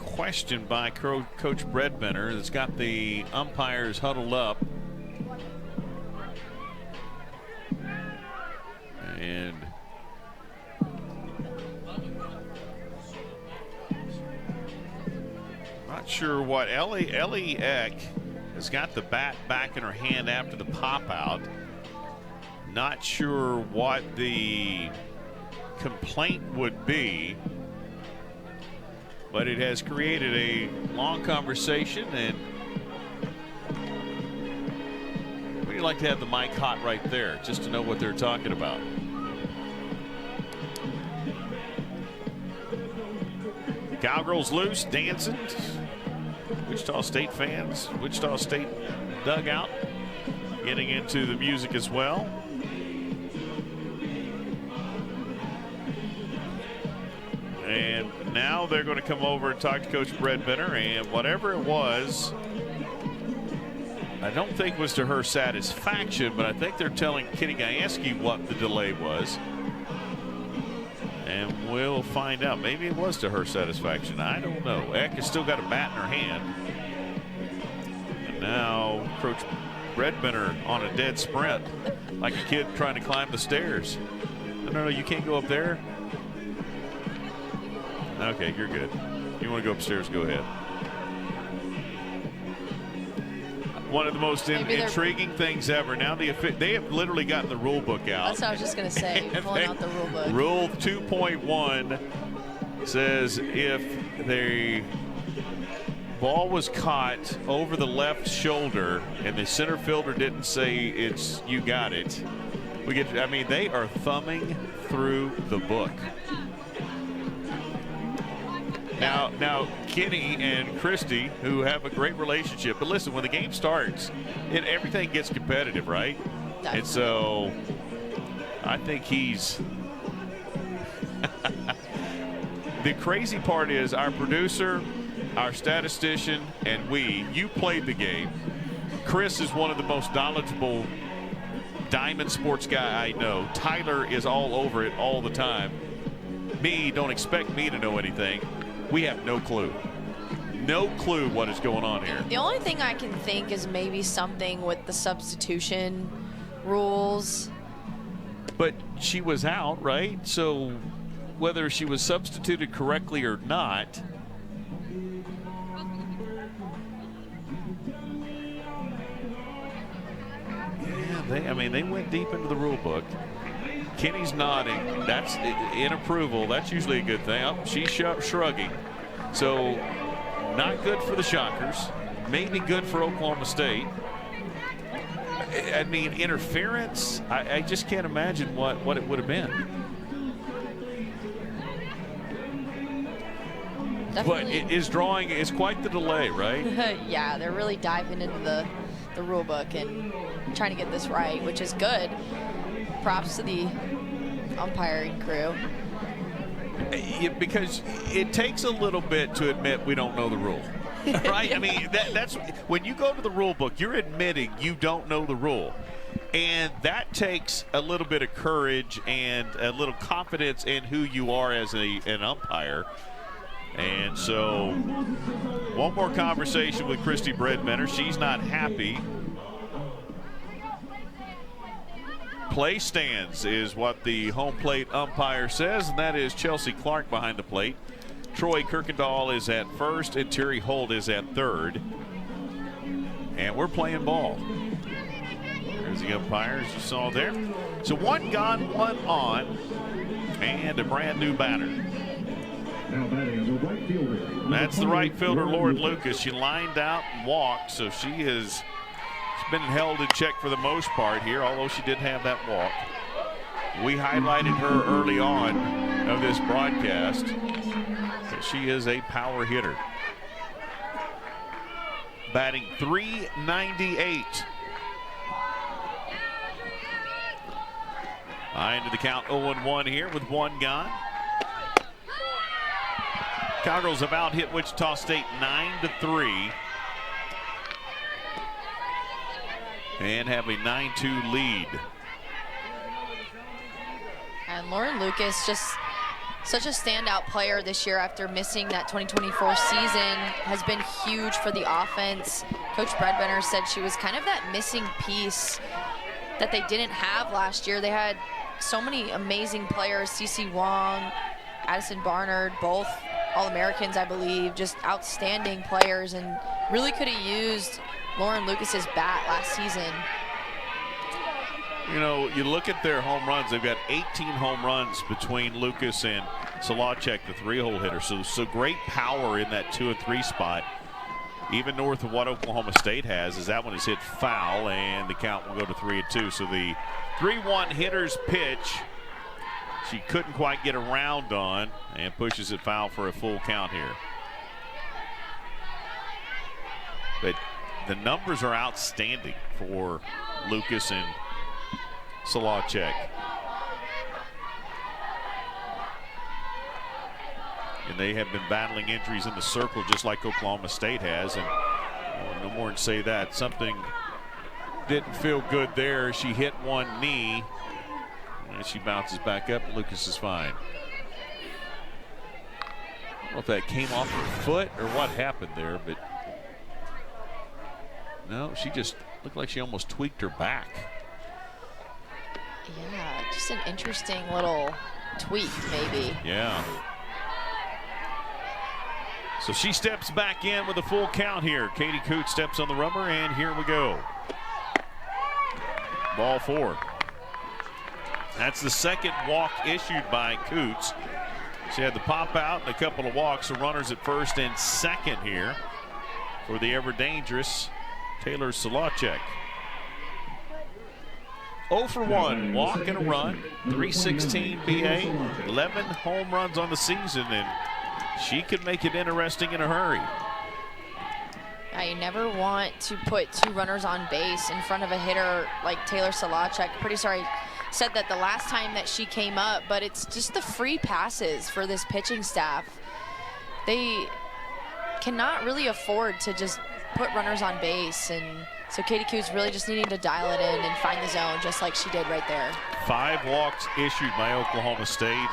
question by Coach Bredbenner that's got the umpires huddled up. And not sure what Ellie Eck has got the bat back in her hand after the pop out. Not sure what the complaint would be. but it has created a long conversation, and we'd like to have the mic hot right there just to know what they're talking about. Cowgirls loose, dancing. Wichita State fans, Wichita State dugout getting into the music as well. And now they're going to come over and talk to Coach Bredbender, and whatever it was, I don't think was to her satisfaction, but I think they're telling Kitty Gajewski what the delay was. And we'll find out. Maybe it was to her satisfaction. I don't know. Eck has still got a bat in her hand. And now Coach Bredbender on a dead sprint, like a kid trying to climb the stairs. No, you can't go up there. Okay, you're good. You want to go upstairs, go ahead. One of the most intriguing things ever. Now they have literally gotten the rule book out. That's what I was just going to say, pulling out the rule book. Rule 2.1 says if the ball was caught over the left shoulder and the center fielder didn't say it's you got it, I mean, they are thumbing through the book. Now, Kenny and Christy, who have a great relationship, but listen, when the game starts, everything gets competitive, right? Definitely. And so I think he's the crazy part is our producer, our statistician, and you played the game. Chris is one of the most knowledgeable diamond sports guy I know. Tyler is all over it all the time. Don't expect me to know anything. We have no clue. No clue what is going on here. The only thing I can think is maybe something with the substitution rules. But she was out, right? So whether she was substituted correctly or not, they went deep into the rule book. Kenny's nodding. That's in approval. That's usually a good thing. Oh, she's shrugging. So not good for the Shockers. Maybe good for Oklahoma State. I mean, interference, I just can't imagine what it would have been. Definitely. But it's quite the delay, right? Yeah, they're really diving into the rule book and trying to get this right, which is good. Props to the umpiring crew. Because it takes a little bit to admit we don't know the rule, right? I mean, that's when you go to the rule book, you're admitting you don't know the rule. And that takes a little bit of courage and a little confidence in who you are as an umpire. And so one more conversation with Christy Bredbender. She's not happy. Play stands is what the home plate umpire says, and that is Chelsea Clark behind the plate. Troy Kirkendall is at first, and Terry Holt is at third. And we're playing ball. There's the umpires you saw there. So one gone, one on, and a brand new batter. That's the right fielder, Lauren Lucas. She lined out and walked, so she has been held in check for the most part here, although she did have that walk. We highlighted her early on of this broadcast. She is a power hitter. Batting .398. Into the count 0-1 here with one gone. Cowgirls have out hit Wichita State 9-3. And have a 9-2 lead. And Lauren Lucas, just such a standout player this year after missing that 2024 season, has been huge for the offense. Coach Bredbender said she was kind of that missing piece that they didn't have last year. They had so many amazing players, Cece Wong, Addison Barnard, both All-Americans, I believe, just outstanding players, and really could have used Lauren Lucas's bat last season. You know, you look at their home runs, they've got 18 home runs between Lucas and Solacek, the 3-hole hitter. So great power in that 2 and 3 spot. Even north of what Oklahoma State has, as that one is hit foul, and the count will go to 3 and 2. So the 3-1 hitter's pitch, she couldn't quite get around on, and pushes it foul for a full count here. But the numbers are outstanding for Lucas and Solacek. And they have been battling injuries in the circle just like Oklahoma State has. And no more than say that. Something didn't feel good there. She hit one knee. And she bounces back up. Lucas is fine. I don't know if that came off her foot or what happened there, but no, she just looked like she almost tweaked her back. Yeah, just an interesting little tweak, maybe. Yeah. So she steps back in with a full count here. Katie Coots steps on the rubber, and here we go. Ball 4. That's the second walk issued by Coots. She had the pop out and a couple of walks. So runners at first and second here for the ever dangerous Taylor Solacek. 0 for 1, walk and a run, 316 BA, 11 home runs on the season, and she could make it interesting in a hurry. You never want to put 2 runners on base in front of a hitter like Taylor Solacek. Pretty sorry said that the last time that she came up, but it's just the free passes for this pitching staff. They cannot really afford to just put runners on base, and so Katie Coots really just needing to dial it in and find the zone just like she did right there. 5 walks issued by Oklahoma State,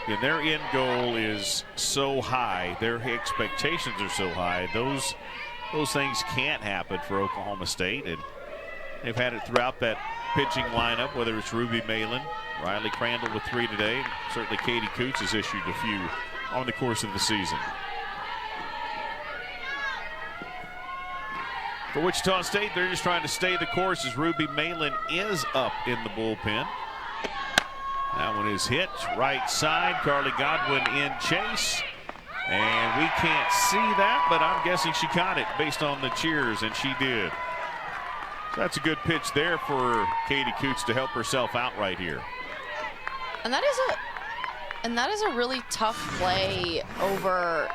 and their end goal is so high, their expectations are so high, those things can't happen for Oklahoma State, and they've had it throughout that pitching lineup, whether it's Ruby Malin, Riley Crandall with 3 today, certainly Katie Coots has issued a few on the course of the season. For Wichita State, they're just trying to stay the course as Ruby Malin is up in the bullpen. That one is hit right side. Carly Godwin in chase. And we can't see that, but I'm guessing she caught it based on the cheers, and she did. So that's a good pitch there for Katie Coots to help herself out right here. And that is a really tough play over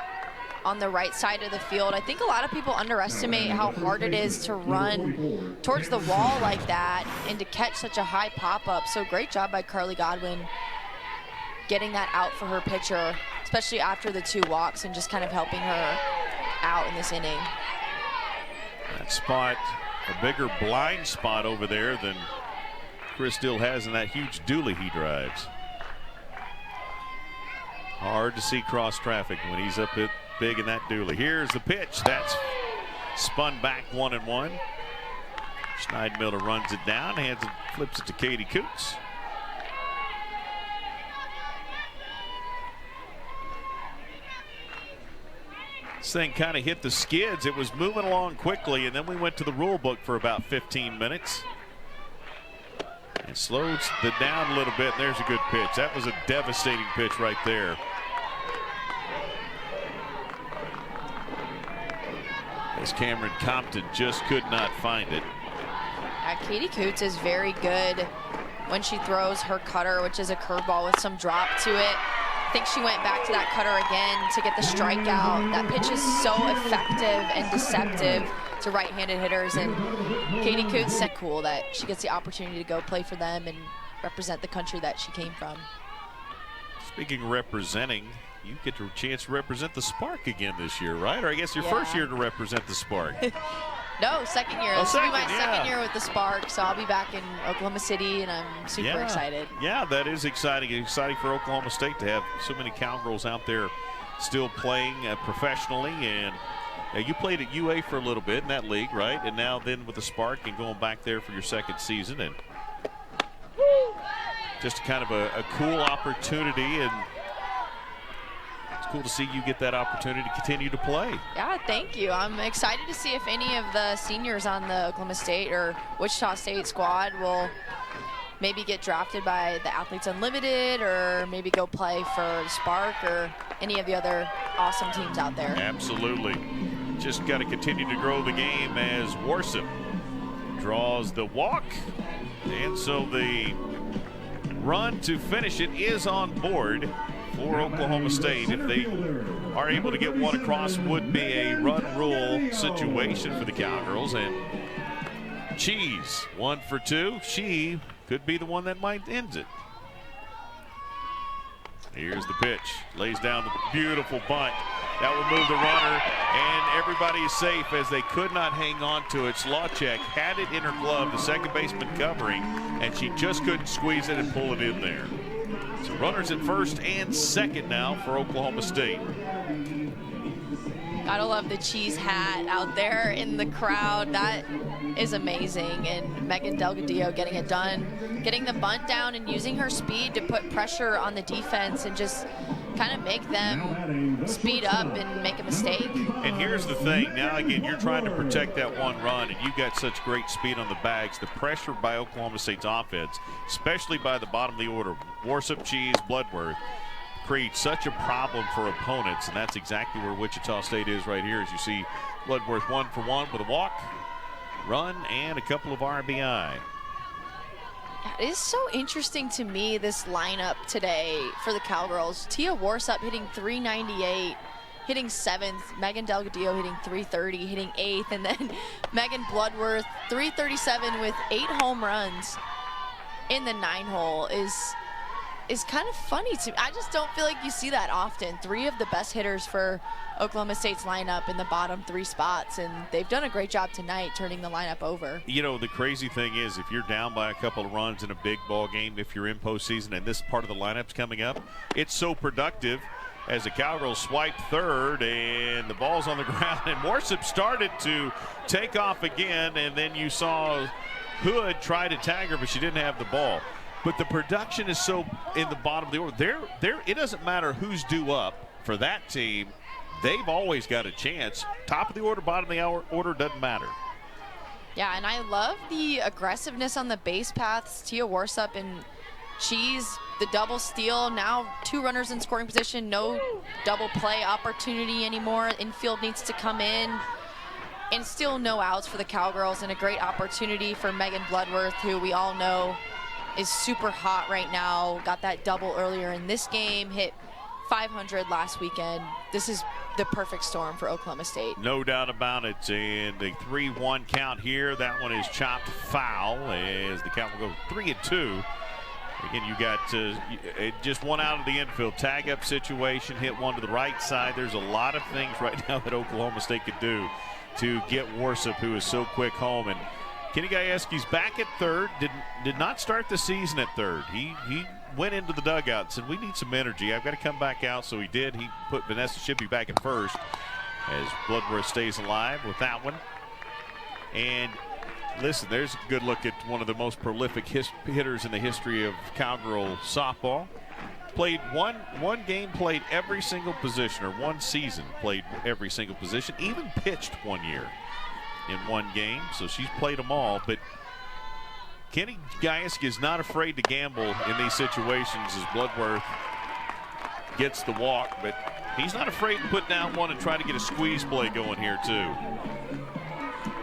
on the right side of the field. I think a lot of people underestimate how hard it is to run towards the wall like that and to catch such a high pop-up. So great job by Carly Godwin getting that out for her pitcher, especially after the 2 walks, and just kind of helping her out in this inning. That spot, a bigger blind spot over there than Chris Dill has in that huge dually he drives. Hard to see cross traffic when he's up at big in that dually. Here's the pitch. That's spun back 1-1. Schneidmiller runs it down, flips it to Katie Coots. This thing kind of hit the skids. It was moving along quickly, and then we went to the rule book for about 15 minutes. It slows it down a little bit, and there's a good pitch. That was a devastating pitch right there. As Cameron Compton just could not find it. Katie Coots is very good when she throws her cutter, which is a curveball with some drop to it. I think she went back to that cutter again to get the strikeout. That pitch is so effective and deceptive to right-handed hitters, and Katie Coots said cool that she gets the opportunity to go play for them and represent the country that she came from. Speaking of representing, you get a chance to represent the Spark again this year, right? Or I guess your first year to represent the Spark. No, second year. This will be my second year with the Spark, so I'll be back in Oklahoma City, and I'm super excited. Yeah, that is exciting. Exciting for Oklahoma State to have so many Cowgirls out there still playing professionally. And you played at UA for a little bit in that league, right? And now then with the Spark and going back there for your second season. And just kind of a cool opportunity, and it's cool to see you get that opportunity to continue to play. Yeah, thank you. I'm excited to see if any of the seniors on the Oklahoma State or Wichita State squad will maybe get drafted by the Athletes Unlimited or maybe go play for Spark or any of the other awesome teams out there. Absolutely. Just got to continue to grow the game as Worcester draws the walk. And so the run to finish it is on board for Oklahoma State. If they are able to get one across, would be a run rule situation for the Cowgirls. And Cheese, 1 for 2. She could be the one that might end it. Here's the pitch. Lays down the beautiful bunt. That will move the runner, and everybody is safe as they could not hang on to it. Slawcheck had it in her glove, the second baseman covering, and she just couldn't squeeze it and pull it in there. So runners at first and second now for Oklahoma State. Gotta love the Cheese hat out there in the crowd. That is amazing. And Megan Delgadillo getting it done, getting the bunt down and using her speed to put pressure on the defense and just kind of make them speed up and make a mistake. And here's the thing. Now, again, you're trying to protect that one run, and you got such great speed on the bags. The pressure by Oklahoma State's offense, especially by the bottom of the order, Worcester, Cheese, Bloodworth, creates such a problem for opponents, and that's exactly where Wichita State is right here. As you see, Bloodworth 1 for 1 with a walk, run, and a couple of RBI. It is so interesting to me, this lineup today for the Cowgirls. Tia Warsup hitting .398, hitting 7th. Megan Delgadillo hitting .330, hitting 8th. And then Megan Bloodworth, .337 with 8 home runs in the 9-hole is kind of funny to me. I just don't feel like you see that often. 3 of the best hitters for Oklahoma State's lineup in the bottom 3 spots, and they've done a great job tonight turning the lineup over. You know, the crazy thing is, if you're down by a couple of runs in a big ball game, if you're in postseason and this part of the lineup's coming up, it's so productive as the Cowgirls swipe third and the ball's on the ground, and Worcester started to take off again, and then you saw Hood try to tag her, but she didn't have the ball. But the production is so in the bottom of the order. It doesn't matter who's due up for that team. They've always got a chance. Top of the order, bottom of the order, doesn't matter. Yeah, and I love the aggressiveness on the base paths. Tia Warsup and Cheese, the double steal. Now 2 runners in scoring position. No double play opportunity anymore. Infield needs to come in. And still no outs for the Cowgirls, and a great opportunity for Megan Bloodworth, who we all know is super hot right now. Got that double earlier in this game, hit .500 last weekend. This is the perfect storm for Oklahoma State. No doubt about it. And a 3-1 count here. That one is chopped foul as the count will go 3-2. Again, you got just one out of the infield. Tag up situation, hit one to the right side. There's a lot of things right now that Oklahoma State could do to get Worcester, who is so quick, home. And Kenny Gajewski's back at third. Did not start the season at third. He went into the dugout and said, we need some energy. I've got to come back out. So he did. He put Vanessa Shippey back at first as Bloodworth stays alive with that one. And listen, there's a good look at one of the most prolific hitters in the history of Cowgirl softball. Played one game, played every single position, or one season played every single position, even pitched 1 year in one game, so she's played them all. But Kenny Gajewski is not afraid to gamble in these situations as Bloodworth gets the walk, but he's not afraid to put down one and try to get a squeeze play going here too.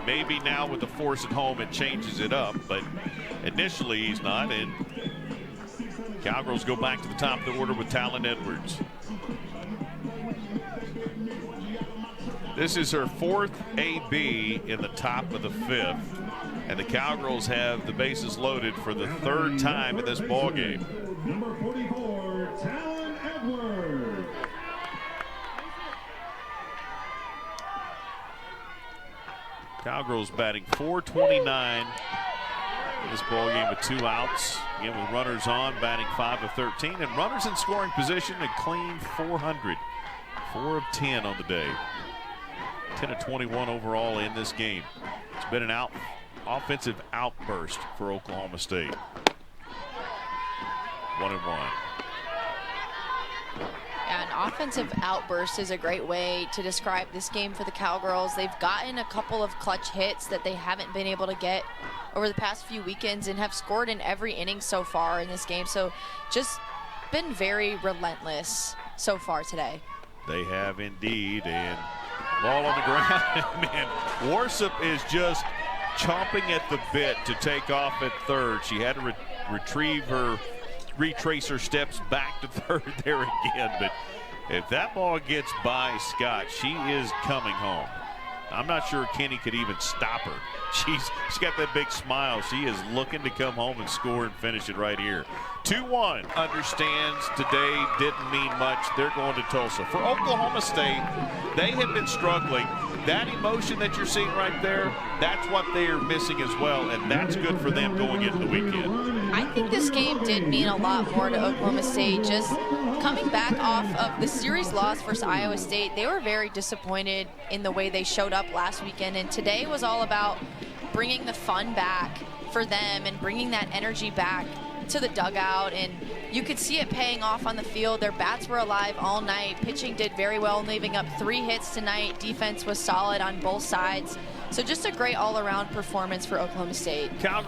Maybe now with the force at home it changes it up, but initially he's not, and Cowgirls go back to the top of the order with Talon Edwards. This is her 4th AB in the top of the 5th, and the Cowgirls have the bases loaded for the 3rd time in this ball game. Number 44, Talon Edwards. Cowgirls batting .429 in this ball game with 2 outs. Again, with runners on, batting 5 of 13, and runners in scoring position, a clean .400. 4 of 10 on the day. 10 of 21 overall in this game. It's been an offensive outburst for Oklahoma State. 1-1. And offensive outburst is a great way to describe this game for the Cowgirls. They've gotten a couple of clutch hits that they haven't been able to get over the past few weekends and have scored in every inning so far in this game. So just been very relentless so far today. They have indeed, and ball on the ground. Man, Warsup is just chomping at the bit to take off at third. She had to retrace her steps back to third there again, but if that ball gets by Scott, she is coming home. I'm not sure Kenny could even stop her. She's got that big smile. She is looking to come home and score and finish it right here. 2-1. Understands today didn't mean much. They're going to Tulsa. For Oklahoma State, they have been struggling. That emotion that you're seeing right there, that's what they are missing as well, and that's good for them going into the weekend. I think this game did mean a lot more to Oklahoma State. Just coming back off of the series loss versus Iowa State, they were very disappointed in the way they showed up last weekend, and today was all about bringing the fun back for them and bringing that energy back to the dugout, and you could see it paying off on the field. Their bats were alive all night. Pitching did very well, leaving up 3 hits tonight. Defense was solid on both sides. So just a great all-around performance for Oklahoma State. Cowgirls